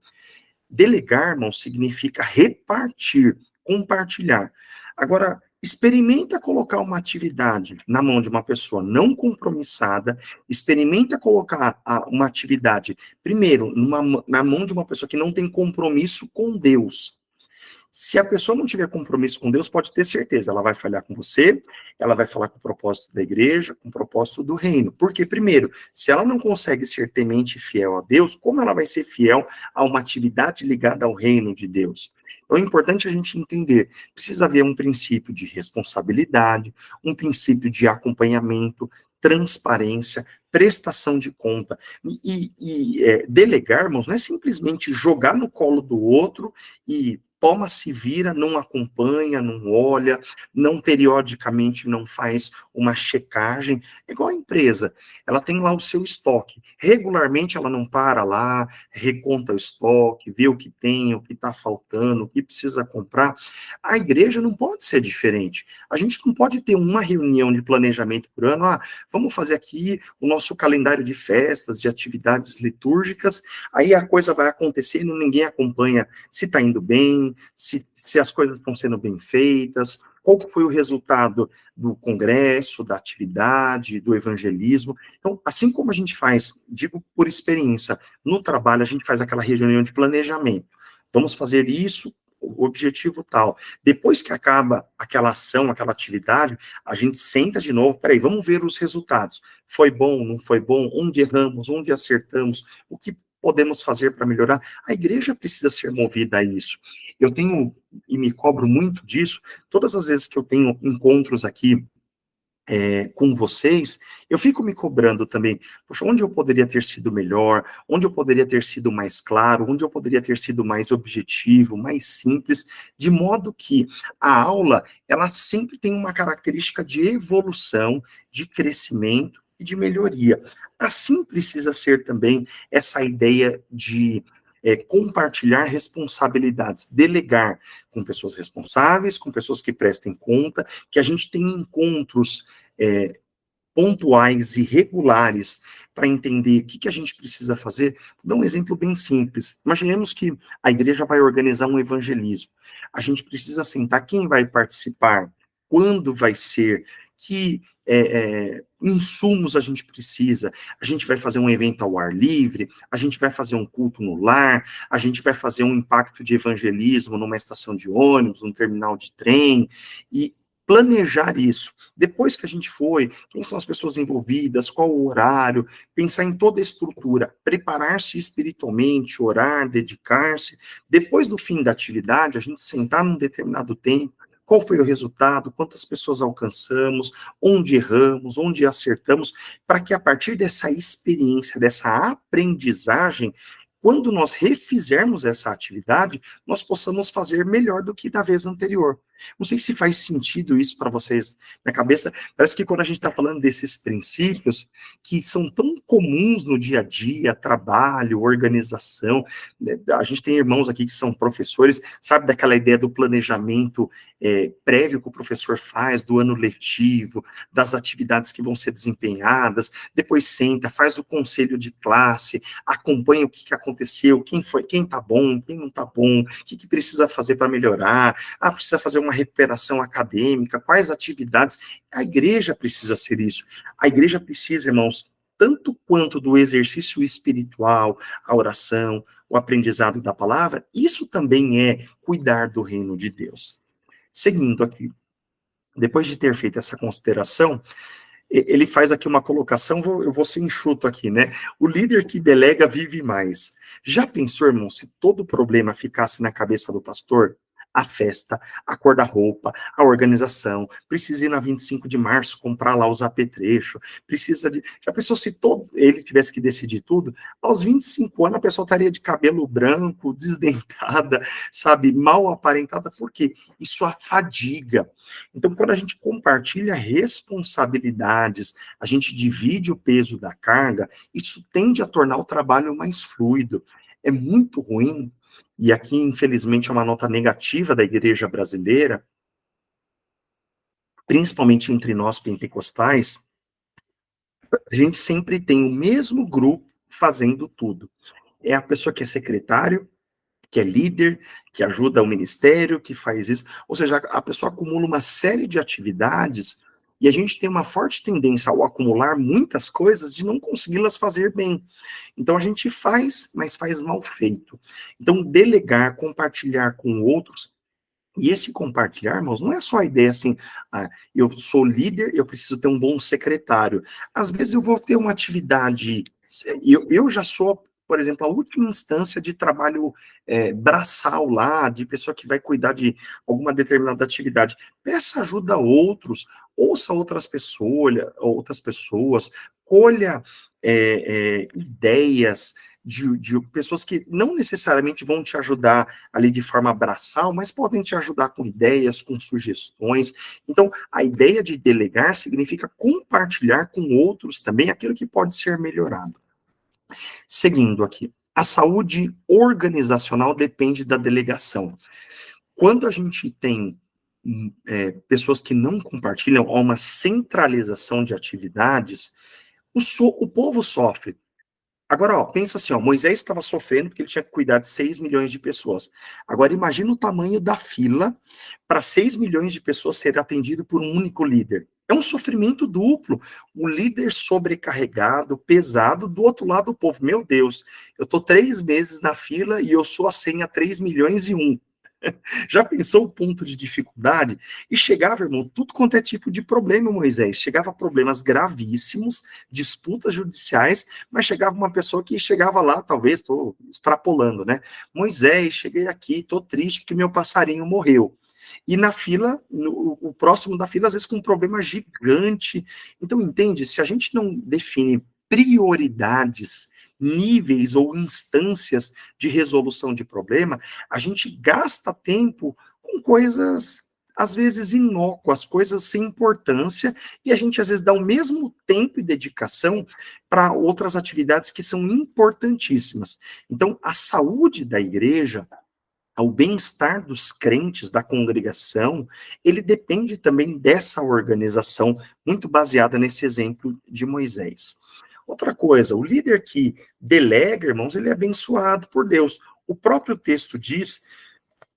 Delegar, irmão, significa repartir, compartilhar. Agora, experimenta colocar uma atividade na mão de uma pessoa não compromissada, experimenta colocar uma atividade, primeiro, na mão de uma pessoa que não tem compromisso com Deus. Se a pessoa não tiver compromisso com Deus, pode ter certeza, ela vai falhar com você, ela vai falar com o propósito da igreja, com o propósito do reino. Porque, primeiro, se ela não consegue ser temente e fiel a Deus, como ela vai ser fiel a uma atividade ligada ao reino de Deus? Então é importante a gente entender, precisa haver um princípio de responsabilidade, um princípio de acompanhamento, transparência, prestação de conta. Delegar, irmãos, não é simplesmente jogar no colo do outro e toma, se vira, não acompanha, não olha, não periodicamente não faz uma checagem. É igual a empresa, ela tem lá o seu estoque. Regularmente ela não para lá, reconta o estoque, vê o que tem, o que está faltando, o que precisa comprar. A igreja não pode ser diferente. A gente não pode ter uma reunião de planejamento por ano, vamos fazer aqui o nosso calendário de festas, de atividades litúrgicas, aí a coisa vai acontecendo, ninguém acompanha se está indo bem, se as coisas estão sendo bem feitas, qual foi o resultado do congresso, da atividade, do evangelismo. Então, assim como a gente faz, digo por experiência, no trabalho a gente faz aquela reunião de planejamento, vamos fazer isso, o objetivo tal. Depois que acaba aquela ação, aquela atividade, a gente senta de novo, peraí, vamos ver os resultados. Foi bom, não foi bom? Onde erramos, onde acertamos? O que podemos fazer para melhorar? A igreja precisa ser movida a isso. Eu tenho, e me cobro muito disso, todas as vezes que eu tenho encontros aqui com vocês, eu fico me cobrando também, poxa, onde eu poderia ter sido melhor, onde eu poderia ter sido mais claro, onde eu poderia ter sido mais objetivo, mais simples, de modo que a aula, ela sempre tem uma característica de evolução, de crescimento e de melhoria. Assim precisa ser também essa ideia de compartilhar responsabilidades, delegar com pessoas responsáveis, com pessoas que prestem conta, que a gente tem encontros pontuais e regulares para entender o que a gente precisa fazer. Vou dar um exemplo bem simples. Imaginemos que a igreja vai organizar um evangelismo. A gente precisa sentar quem vai participar, quando vai ser, que insumos a gente precisa. A gente vai fazer um evento ao ar livre, a gente vai fazer um culto no lar, a gente vai fazer um impacto de evangelismo numa estação de ônibus, num terminal de trem, e planejar isso. Depois que a gente foi, quem são as pessoas envolvidas, qual o horário, pensar em toda a estrutura, preparar-se espiritualmente, orar, dedicar-se. Depois do fim da atividade, a gente sentar num determinado tempo, qual foi o resultado, quantas pessoas alcançamos, onde erramos, onde acertamos, para que a partir dessa experiência, dessa aprendizagem, quando nós refizermos essa atividade, nós possamos fazer melhor do que da vez anterior. Não sei se faz sentido isso para vocês na cabeça. Parece que quando a gente está falando desses princípios, que são tão comuns no dia a dia, trabalho, organização, né? A gente tem irmãos aqui que são professores, sabe daquela ideia do planejamento prévio que o professor faz, do ano letivo, das atividades que vão ser desempenhadas, depois senta, faz o conselho de classe, acompanha o que aconteceu, quem está bom, quem não está bom, o que precisa fazer para melhorar, precisa fazer uma recuperação acadêmica, quais atividades. A igreja precisa ser isso. A igreja precisa, irmãos, tanto quanto do exercício espiritual, a oração, o aprendizado da palavra, isso também é cuidar do reino de Deus. Seguindo aqui, depois de ter feito essa consideração, ele faz aqui uma colocação, eu vou ser enxuto aqui, né? O líder que delega vive mais. Já pensou, irmão, se todo problema ficasse na cabeça do pastor? a festa, a cor da roupa, a organização, precisa ir na 25 de março comprar lá os apetrechos, precisa de... Já pensou se todo ele tivesse que decidir tudo? Aos 25 anos a pessoa estaria de cabelo branco, desdentada, sabe, mal aparentada, por quê? Isso afadiga. Então, quando a gente compartilha responsabilidades, a gente divide o peso da carga, isso tende a tornar o trabalho mais fluido. É muito ruim, e aqui, infelizmente, é uma nota negativa da igreja brasileira, principalmente entre nós pentecostais, a gente sempre tem o mesmo grupo fazendo tudo. É a pessoa que é secretário, que é líder, que ajuda o ministério, que faz isso. Ou seja, a pessoa acumula uma série de atividades e a gente tem uma forte tendência ao acumular muitas coisas de não consegui-las fazer bem. Então a gente faz, mas faz mal feito. Então delegar, compartilhar com outros, e esse compartilhar, irmãos, não é só a ideia assim, eu sou líder, eu preciso ter um bom secretário. Às vezes eu vou ter uma atividade, eu já sou, por exemplo, a última instância de trabalho braçal lá, de pessoa que vai cuidar de alguma determinada atividade. Peça ajuda a outros, ouça outras pessoas, colha ideias, de pessoas que não necessariamente vão te ajudar ali de forma braçal, mas podem te ajudar com ideias, com sugestões. Então, a ideia de delegar significa compartilhar com outros também aquilo que pode ser melhorado. Seguindo aqui, a saúde organizacional depende da delegação. Quando a gente tem pessoas que não compartilham, há uma centralização de atividades, o povo sofre. Agora, ó, pensa assim, ó, Moisés estava sofrendo porque ele tinha que cuidar de 6 milhões de pessoas. Agora, imagina o tamanho da fila para 6 milhões de pessoas ser atendido por um único líder. É um sofrimento duplo. O líder sobrecarregado, pesado, do outro lado o povo. Meu Deus, eu estou 3 meses na fila e eu sou a senha 3 milhões e um. Já pensou o ponto de dificuldade? E chegava, irmão, tudo quanto é tipo de problema, Moisés. Chegava problemas gravíssimos, disputas judiciais, mas chegava uma pessoa que chegava lá, talvez, estou extrapolando, né? Moisés, cheguei aqui, estou triste porque meu passarinho morreu. E na fila, o próximo da fila, às vezes com um problema gigante. Então, entende? Se a gente não define prioridades, níveis ou instâncias de resolução de problema, a gente gasta tempo com coisas, às vezes, inócuas, coisas sem importância, e a gente, às vezes, dá o mesmo tempo e dedicação para outras atividades que são importantíssimas. Então, a saúde da igreja, ao bem-estar dos crentes, da congregação, ele depende também dessa organização, muito baseada nesse exemplo de Moisés. Outra coisa, o líder que delega, irmãos, ele é abençoado por Deus. O próprio texto diz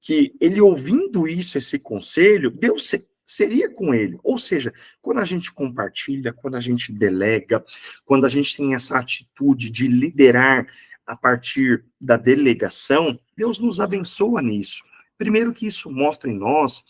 que ele ouvindo isso, esse conselho, Deus seria com ele. Ou seja, quando a gente compartilha, quando a gente delega, quando a gente tem essa atitude de liderar a partir da delegação, Deus nos abençoa nisso. Primeiro que isso mostra em nós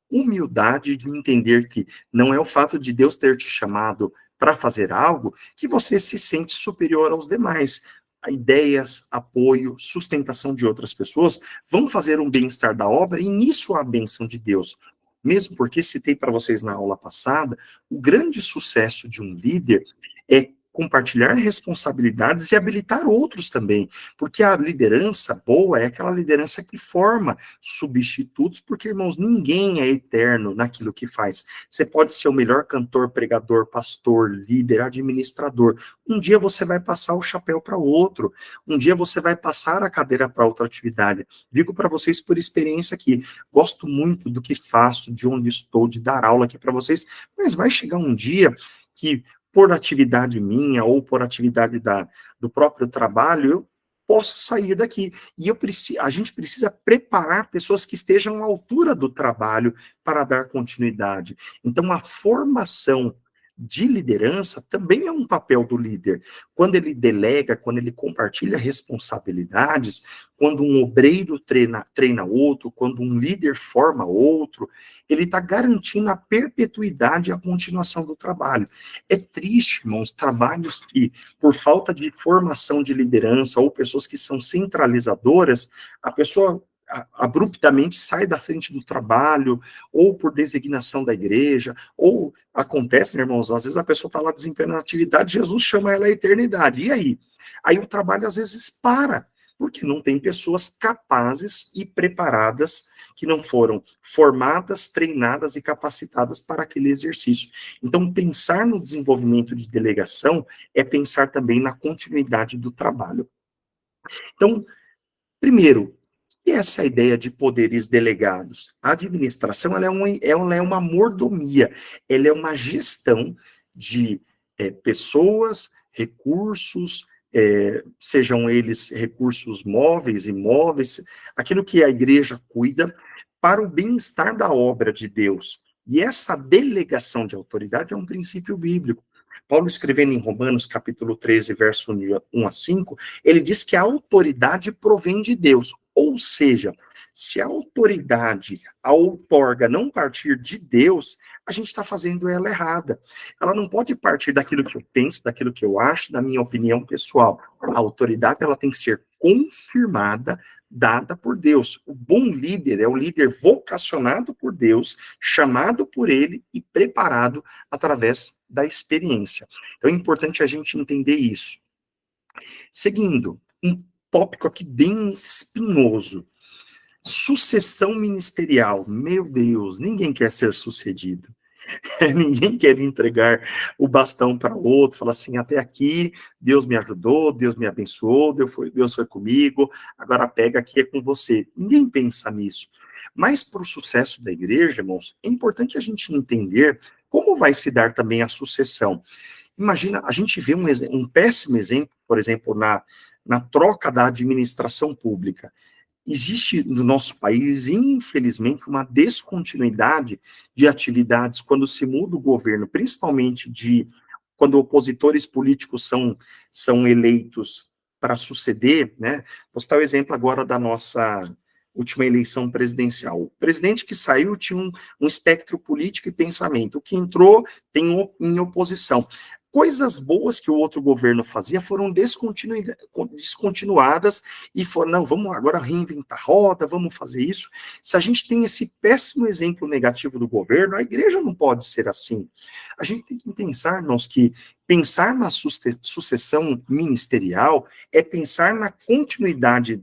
humildade de entender que não é o fato de Deus ter te chamado para fazer algo que você se sente superior aos demais. Ideias, apoio, sustentação de outras pessoas vão fazer um bem-estar da obra e nisso há a bênção de Deus. Mesmo porque citei para vocês na aula passada, o grande sucesso de um líder é compartilhar responsabilidades e habilitar outros também, porque a liderança boa é aquela liderança que forma substitutos, porque, irmãos, ninguém é eterno naquilo que faz. Você pode ser o melhor cantor, pregador, pastor, líder, administrador. Um dia você vai passar o chapéu para outro, um dia você vai passar a cadeira para outra atividade. Digo para vocês por experiência aqui, gosto muito do que faço, de onde estou, de dar aula aqui para vocês, mas vai chegar um dia que por atividade minha ou por atividade do próprio trabalho, eu posso sair daqui. E a gente precisa preparar pessoas que estejam à altura do trabalho para dar continuidade. Então, a formação de liderança também é um papel do líder. Quando ele delega, quando ele compartilha responsabilidades, quando um obreiro treina outro, quando um líder forma outro, ele está garantindo a perpetuidade e a continuação do trabalho. É triste, irmãos, trabalhos que, por falta de formação de liderança ou pessoas que são centralizadoras, a pessoa abruptamente sai da frente do trabalho, ou por designação da igreja, ou acontece, né, irmãos, às vezes a pessoa está lá desempenhando a atividade, Jesus chama ela à eternidade, e aí? Aí o trabalho às vezes para, porque não tem pessoas capazes e preparadas, que não foram formadas, treinadas e capacitadas para aquele exercício. Então, pensar no desenvolvimento de delegação é pensar também na continuidade do trabalho. Então, primeiro, o que é essa ideia de poderes delegados? A administração ela é uma mordomia, ela é uma gestão de pessoas, recursos, sejam eles recursos móveis, imóveis, aquilo que a igreja cuida para o bem-estar da obra de Deus. E essa delegação de autoridade é um princípio bíblico. Paulo, escrevendo em Romanos, capítulo 13, verso 1 a 5, ele diz que a autoridade provém de Deus. Ou seja, se a autoridade, a outorga, não partir de Deus, a gente está fazendo ela errada. Ela não pode partir daquilo que eu penso, daquilo que eu acho, da minha opinião pessoal. A autoridade ela tem que ser confirmada, dada por Deus. O bom líder é o líder vocacionado por Deus, chamado por ele e preparado através da experiência. Então é importante a gente entender isso. Seguindo, um tópico aqui bem espinhoso. Sucessão ministerial. Meu Deus, ninguém quer ser sucedido. Ninguém quer entregar o bastão para outro, falar assim, até aqui, Deus me ajudou, Deus me abençoou, Deus foi comigo, agora pega aqui é com você. Ninguém pensa nisso. Mas para o sucesso da igreja, irmãos, é importante a gente entender como vai se dar também a sucessão. Imagina, a gente vê um péssimo exemplo, por exemplo, na troca da administração pública. Existe no nosso país, infelizmente, uma descontinuidade de atividades quando se muda o governo, principalmente quando opositores políticos são eleitos para suceder, né? Vou citar o exemplo agora da nossa última eleição presidencial. O presidente que saiu tinha um espectro político e pensamento. O que entrou tem em oposição. Coisas boas que o outro governo fazia foram descontinuadas e foram, não, vamos agora reinventar a roda, vamos fazer isso. Se a gente tem esse péssimo exemplo negativo do governo, a igreja não pode ser assim. A gente tem que pensar, irmãos, que pensar na sucessão ministerial é pensar na continuidade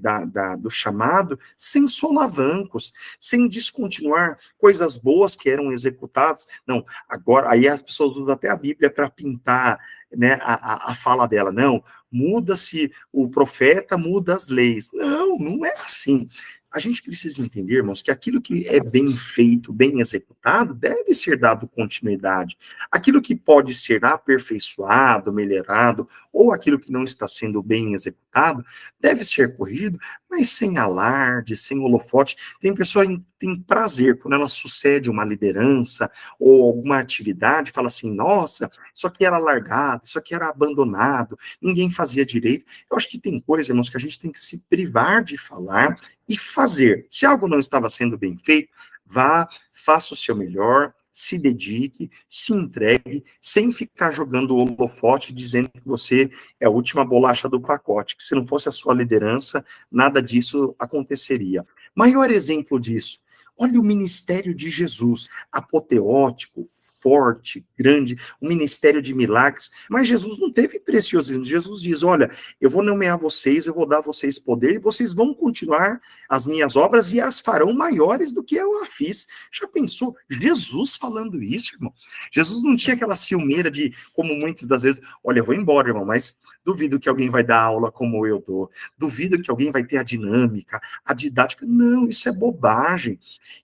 do chamado sem solavancos, sem descontinuar coisas boas que eram executadas. Não, agora, aí as pessoas usam até a Bíblia para pintar, né, a fala dela. Não, muda-se o profeta, muda as leis. Não, não é assim. A gente precisa entender, irmãos, que aquilo que é bem feito, bem executado, deve ser dado continuidade. Aquilo que pode ser aperfeiçoado, melhorado, ou aquilo que não está sendo bem executado, deve ser corrigido, mas sem alarde, sem holofote. Tem pessoa que tem prazer quando ela sucede uma liderança ou alguma atividade, fala assim, nossa, isso aqui era largado, isso aqui era abandonado, ninguém fazia direito. Eu acho que tem coisas, irmãos, que a gente tem que se privar de falar e fazer. Se algo não estava sendo bem feito, vá, faça o seu melhor, se dedique, se entregue, sem ficar jogando o holofote, dizendo que você é a última bolacha do pacote, que se não fosse a sua liderança, nada disso aconteceria. Maior exemplo disso, olha o ministério de Jesus, apoteótico, forte, grande, um ministério de milagres, mas Jesus não teve preciosismo. Jesus diz, olha, eu vou nomear vocês, eu vou dar a vocês poder, e vocês vão continuar as minhas obras e as farão maiores do que eu a fiz. Já pensou? Jesus falando isso, irmão? Jesus não tinha aquela ciumeira de, como muitas das vezes, olha, eu vou embora, irmão, mas duvido que alguém vai dar aula como eu dou, duvido que alguém vai ter a dinâmica, a didática. Não, isso é bobagem.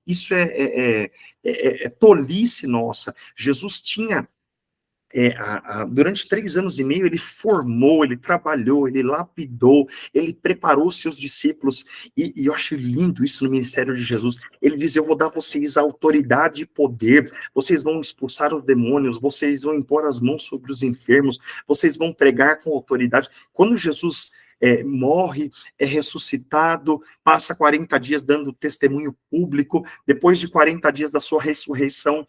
Isso é tolice nossa. Jesus tinha, durante 3 anos e meio, ele formou, ele trabalhou, ele lapidou, ele preparou seus discípulos, e eu acho lindo isso no ministério de Jesus. Ele diz, eu vou dar a vocês autoridade e poder, vocês vão expulsar os demônios, vocês vão impor as mãos sobre os enfermos, vocês vão pregar com autoridade. Quando Jesus morre, é ressuscitado, passa 40 dias dando testemunho público, depois de 40 dias da sua ressurreição,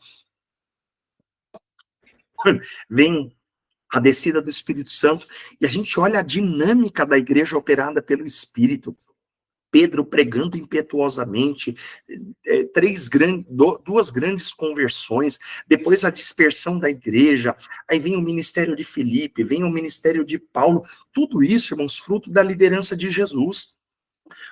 vem a descida do Espírito Santo, e a gente olha a dinâmica da igreja operada pelo Espírito. Pedro pregando impetuosamente, duas grandes conversões, depois a dispersão da igreja, aí vem o ministério de Filipe, vem o ministério de Paulo, tudo isso, irmãos, fruto da liderança de Jesus.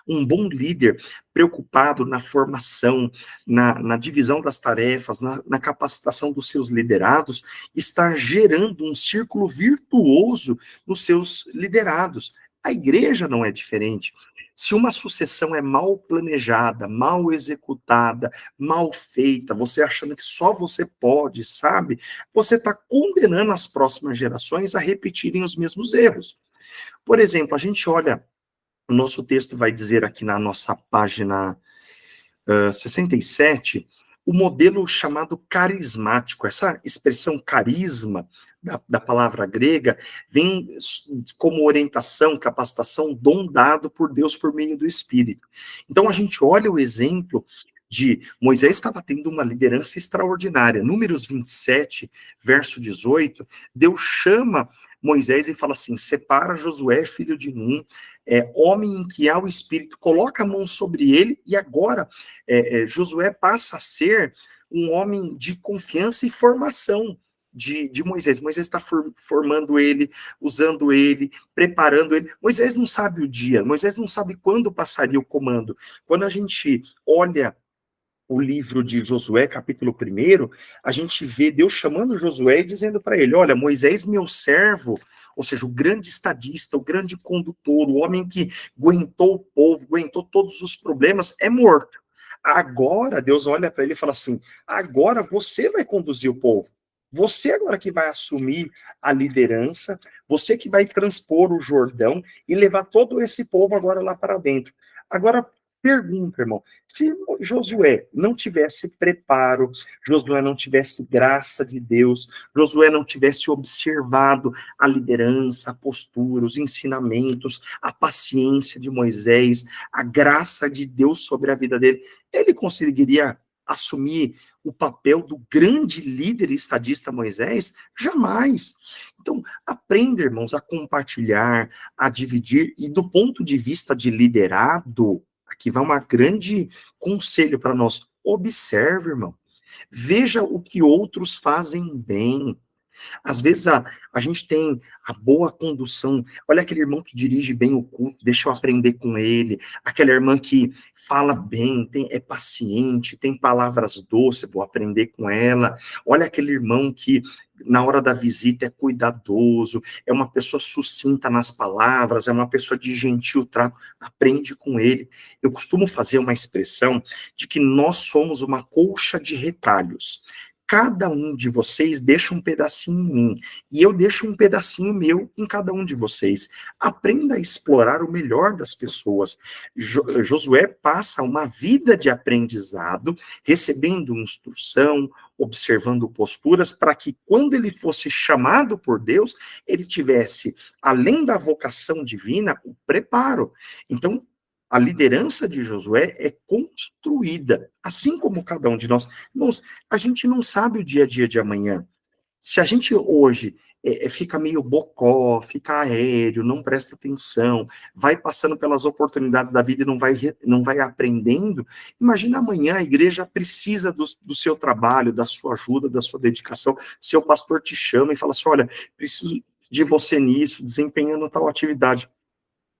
Um bom líder, preocupado na formação, na divisão das tarefas, na capacitação dos seus liderados, está gerando um círculo virtuoso nos seus liderados. A igreja não é diferente. Se uma sucessão é mal planejada, mal executada, mal feita, você achando que só você pode, sabe? Você está condenando as próximas gerações a repetirem os mesmos erros. Por exemplo, a gente olha, o nosso texto vai dizer aqui na nossa página 67, o modelo chamado carismático. Essa expressão carisma, da palavra grega, vem como orientação, capacitação, dom dado por Deus por meio do Espírito. Então a gente olha o exemplo de Moisés estava tendo uma liderança extraordinária. Números 27, verso 18, Deus chama Moisés e fala assim, separa Josué, filho de Num, homem em que há o Espírito, coloca a mão sobre ele, e agora Josué passa a ser um homem de confiança e formação de Moisés. Moisés está formando ele, usando ele, preparando ele. Moisés não sabe o dia, Moisés não sabe quando passaria o comando. Quando a gente olha o livro de Josué, capítulo 1, a gente vê Deus chamando Josué e dizendo para ele, olha, Moisés, meu servo, ou seja, o grande estadista, o grande condutor, o homem que aguentou o povo, aguentou todos os problemas, é morto. Agora, Deus olha para ele e fala assim, agora você vai conduzir o povo. Você agora que vai assumir a liderança, você que vai transpor o Jordão e levar todo esse povo agora lá para dentro. Agora, pergunta, irmão, se Josué não tivesse preparo, Josué não tivesse graça de Deus, Josué não tivesse observado a liderança, a postura, os ensinamentos, a paciência de Moisés, a graça de Deus sobre a vida dele, ele conseguiria assumir o papel do grande líder e estadista Moisés? Jamais. Então, aprenda, irmãos, a compartilhar, a dividir, e do ponto de vista de liderado, aqui vai um grande conselho para nós. Observe, irmão. Veja o que outros fazem bem. Às vezes a gente tem a boa condução. Olha aquele irmão que dirige bem o culto, deixa eu aprender com ele. Aquela irmã que fala bem, é paciente, tem palavras doces, vou aprender com ela. Olha aquele irmão que na hora da visita é cuidadoso, é uma pessoa sucinta nas palavras, é uma pessoa de gentil trato, aprende com ele. Eu costumo fazer uma expressão de que nós somos uma colcha de retalhos. Cada um de vocês deixa um pedacinho em mim, e eu deixo um pedacinho meu em cada um de vocês. Aprenda a explorar o melhor das pessoas. Josué passa uma vida de aprendizado, recebendo instrução, observando posturas, para que quando ele fosse chamado por Deus, ele tivesse, além da vocação divina, o preparo. Então, a liderança de Josué é construída, assim como cada um de nós. Irmãos, a gente não sabe o dia a dia de amanhã. Se a gente hoje fica meio bocó, fica aéreo, não presta atenção, vai passando pelas oportunidades da vida e não vai aprendendo, imagina amanhã a igreja precisa do seu trabalho, da sua ajuda, da sua dedicação. Seu pastor te chama e fala assim, olha, preciso de você nisso, desempenhando tal atividade.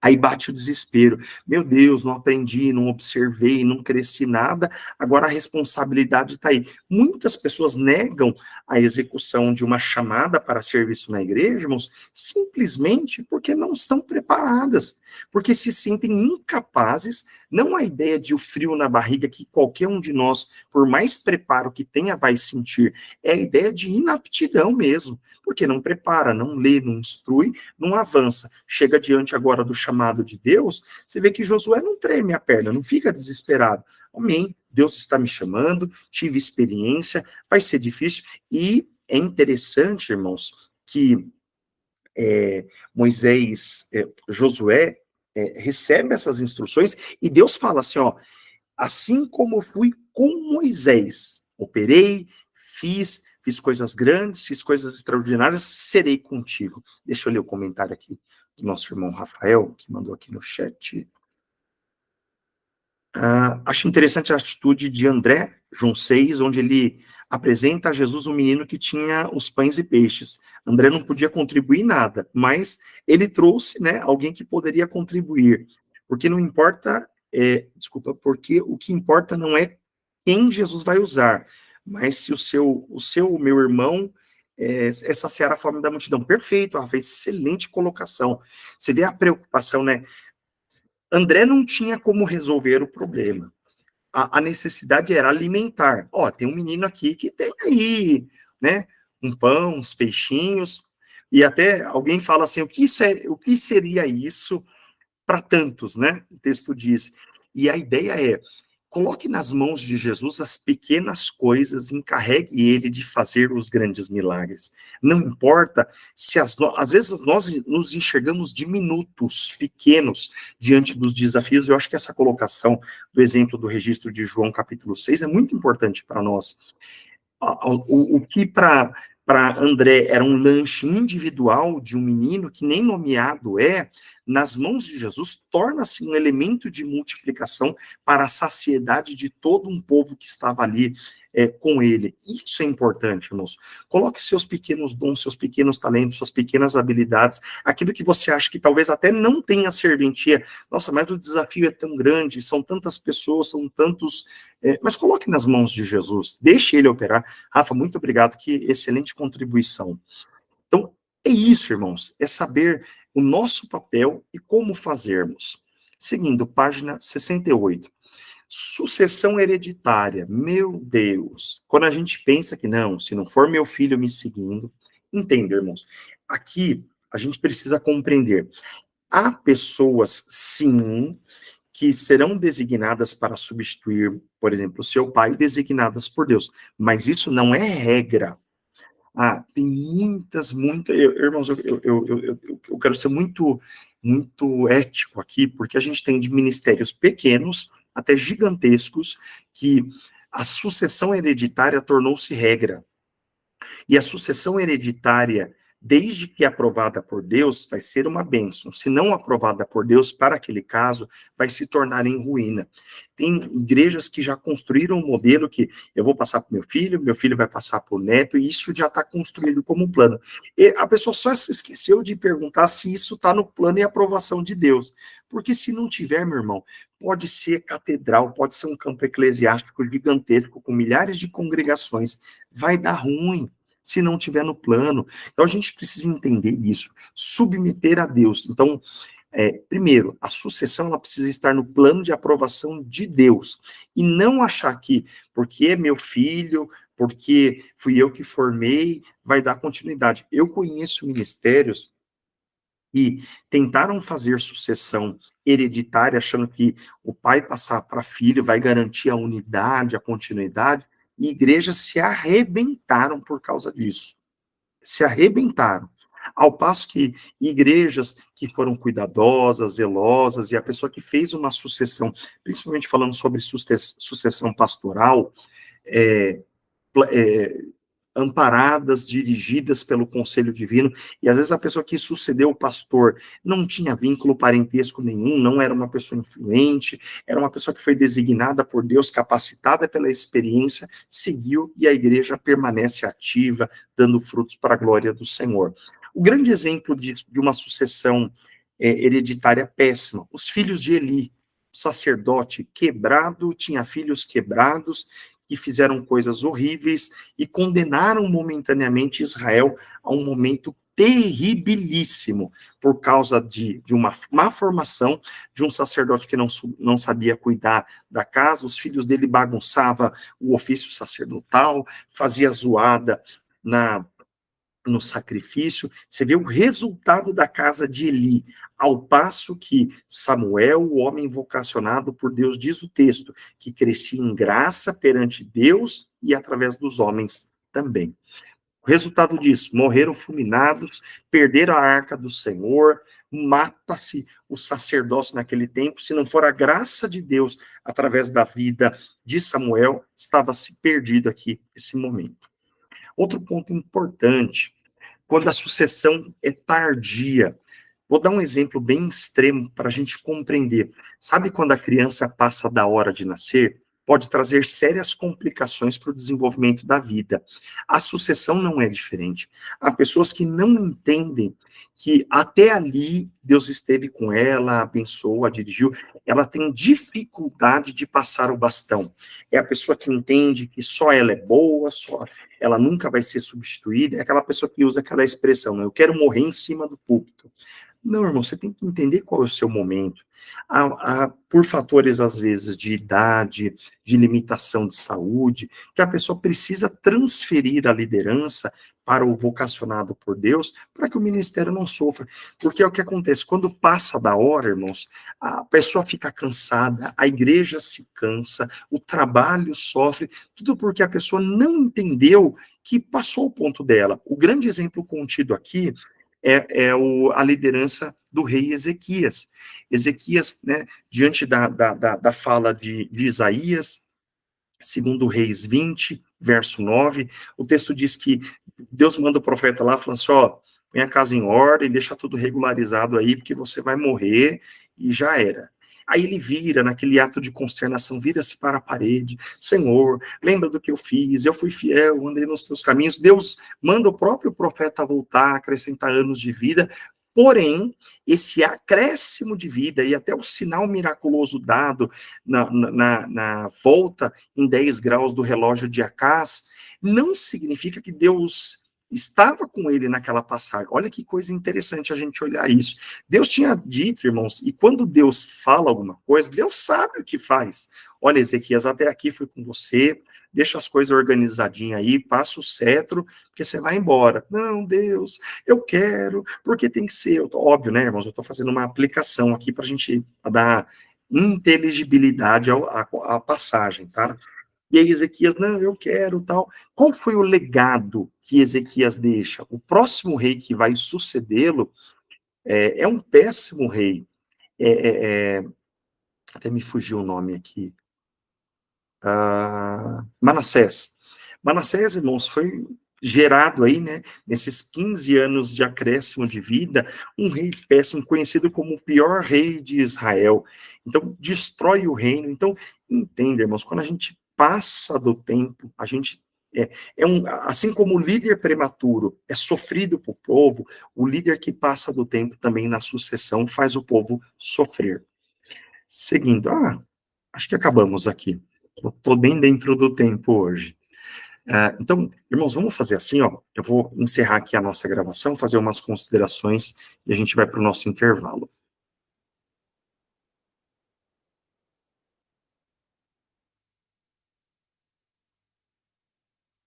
Aí bate o desespero. Meu Deus, não aprendi, não observei, não cresci nada, agora a responsabilidade está aí. Muitas pessoas negam a execução de uma chamada para serviço na igreja, irmãos, simplesmente porque não estão preparadas, porque se sentem incapazes, não a ideia de o frio na barriga que qualquer um de nós, por mais preparo que tenha, vai sentir, é a ideia de inaptidão mesmo, porque não prepara, não lê, não instrui, não avança. Chega diante agora do chamado de Deus, você vê que Josué não treme a perna, não fica desesperado. Amém, Deus está me chamando, tive experiência, vai ser difícil. E é interessante, irmãos, que Josué recebe essas instruções e Deus fala assim, ó, assim como eu fui com Moisés, operei, fiz coisas grandes, fiz coisas extraordinárias, serei contigo. Deixa eu ler o comentário aqui do nosso irmão Rafael, que mandou aqui no chat. Acho interessante a atitude de André, João 6, onde ele apresenta a Jesus um menino que tinha os pães e peixes. André não podia contribuir nada, mas ele trouxe, né, alguém que poderia contribuir. Porque não importa, porque o que importa não é quem Jesus vai usar, mas se o meu irmão é saciar a fome da multidão. Perfeito, Rafa, excelente colocação. Você vê a preocupação, né? André não tinha como resolver o problema. A necessidade era alimentar. Ó, tem um menino aqui que tem aí, né, um pão, uns peixinhos, e até alguém fala assim, o que seria isso para tantos, né? O texto diz. E a ideia é, coloque nas mãos de Jesus as pequenas coisas, encarregue ele de fazer os grandes milagres. Não importa se às vezes nós nos enxergamos diminutos, pequenos, diante dos desafios. Eu acho que essa colocação do exemplo do registro de João capítulo 6 é muito importante para nós. O que para André era um lanche individual de um menino que nem nomeado nas mãos de Jesus, torna-se um elemento de multiplicação para a saciedade de todo um povo que estava ali com ele. Isso é importante, irmãos. Coloque seus pequenos dons, seus pequenos talentos, suas pequenas habilidades, aquilo que você acha que talvez até não tenha serventia. Nossa, mas o desafio é tão grande, são tantas pessoas, são tantos... mas coloque nas mãos de Jesus, deixe ele operar. Rafa, muito obrigado, que excelente contribuição. Então, é isso, irmãos, é saber o nosso papel e como fazermos. Seguindo, página 68. Sucessão hereditária, meu Deus. Quando a gente pensa que não, se não for meu filho me seguindo, entenda, irmãos, aqui a gente precisa compreender. Há pessoas, sim, que serão designadas para substituir, por exemplo, o seu pai, designadas por Deus, mas isso não é regra. Tem muitas, irmãos, eu quero ser muito ético aqui, porque a gente tem de ministérios pequenos até gigantescos que a sucessão hereditária tornou-se regra. E a sucessão hereditária, desde que aprovada por Deus, vai ser uma bênção. Se não aprovada por Deus, para aquele caso, vai se tornar em ruína. Tem igrejas que já construíram um modelo que eu vou passar para meu filho vai passar para o neto, e isso já está construído como um plano. E a pessoa só se esqueceu de perguntar se isso está no plano e aprovação de Deus. Porque se não tiver, meu irmão, pode ser catedral, pode ser um campo eclesiástico gigantesco, com milhares de congregações, vai dar ruim se não tiver no plano. Então a gente precisa entender isso, submeter a Deus. Então, primeiro, a sucessão ela precisa estar no plano de aprovação de Deus, e não achar que, porque é meu filho, porque fui eu que formei, vai dar continuidade. Eu conheço ministérios que tentaram fazer sucessão hereditária, achando que o pai passar para filho vai garantir a unidade, a continuidade, e igrejas se arrebentaram por causa disso. Se arrebentaram. Ao passo que igrejas que foram cuidadosas, zelosas, e a pessoa que fez uma sucessão, principalmente falando sobre sucessão pastoral, é, é, amparadas, dirigidas pelo conselho divino, e às vezes a pessoa que sucedeu o pastor não tinha vínculo parentesco nenhum, não era uma pessoa influente, era uma pessoa que foi designada por Deus, capacitada pela experiência, seguiu, e a igreja permanece ativa, dando frutos para a glória do Senhor. O grande exemplo de uma sucessão hereditária péssima, os filhos de Eli, sacerdote quebrado, tinha filhos quebrados, que fizeram coisas horríveis e condenaram momentaneamente Israel a um momento terribilíssimo por causa de uma má formação de um sacerdote que não sabia cuidar da casa. Os filhos dele bagunçavam o ofício sacerdotal, fazia zoada no sacrifício. Você vê o resultado da casa de Eli, ao passo que Samuel, o homem vocacionado por Deus, diz o texto, que crescia em graça perante Deus e através dos homens também. O resultado disso, morreram fulminados, perderam a arca do Senhor, mata-se o sacerdócio naquele tempo. Se não for a graça de Deus através da vida de Samuel, estava-se perdido aqui esse momento. Outro ponto importante, quando a sucessão é tardia, Vou dar um exemplo bem extremo para a gente compreender. Sabe quando a criança passa da hora de nascer? Pode trazer sérias complicações para o desenvolvimento da vida. A sucessão não é diferente. Há pessoas que não entendem que até ali Deus esteve com ela, abençoou, a dirigiu. Ela tem dificuldade de passar o bastão. É a pessoa que entende que só ela é boa, só ela nunca vai ser substituída. É aquela pessoa que usa aquela expressão, né? Eu quero morrer em cima do púlpito. Não, irmão, você tem que entender qual é o seu momento. Por fatores, às vezes, de idade, de limitação de saúde, que a pessoa precisa transferir a liderança para o vocacionado por Deus, para que o ministério não sofra. Porque é o que acontece, quando passa da hora, irmãos, a pessoa fica cansada, a igreja se cansa, o trabalho sofre, tudo porque a pessoa não entendeu que passou o ponto dela. O grande exemplo contido aqui a liderança do rei Ezequias. Ezequias, né, diante da fala de Isaías, segundo Reis 20, verso 9, o texto diz que Deus manda o profeta lá, falando assim, ó, põe a casa em ordem, deixa tudo regularizado aí, porque você vai morrer, e já era. Aí ele vira, naquele ato de consternação, vira-se para a parede, Senhor, lembra do que eu fiz, eu fui fiel, andei nos teus caminhos, Deus manda o próprio profeta voltar, acrescentar anos de vida, porém, esse acréscimo de vida e até o sinal miraculoso dado na volta em 10 graus do relógio de Acás, não significa que Deus estava com ele naquela passagem. Olha que coisa interessante a gente olhar isso. Deus tinha dito, irmãos, e quando Deus fala alguma coisa, Deus sabe o que faz. Olha, Ezequias, até aqui fui com você, deixa as coisas organizadinhas aí, passa o cetro, porque você vai embora. Não, Deus, eu quero, porque tem que ser. Óbvio, né, irmãos, eu estou fazendo uma aplicação aqui para a gente dar inteligibilidade à passagem, tá? E aí Ezequias, não, eu quero, tal. Qual foi o legado que Ezequias deixa? O próximo rei que vai sucedê-lo é um péssimo rei. É, até me fugiu o nome aqui. Manassés. Manassés, irmãos, foi gerado aí, né, nesses 15 anos de acréscimo de vida, um rei péssimo, conhecido como o pior rei de Israel. Então, destrói o reino. Então, entenda, irmãos, quando a gente passa do tempo, a gente assim como o líder prematuro é sofrido por povo, o líder que passa do tempo também na sucessão faz o povo sofrer. Seguindo, acho que acabamos aqui. Estou bem dentro do tempo hoje. Então, irmãos, vamos fazer assim, ó. Eu vou encerrar aqui a nossa gravação, fazer umas considerações e a gente vai para o nosso intervalo.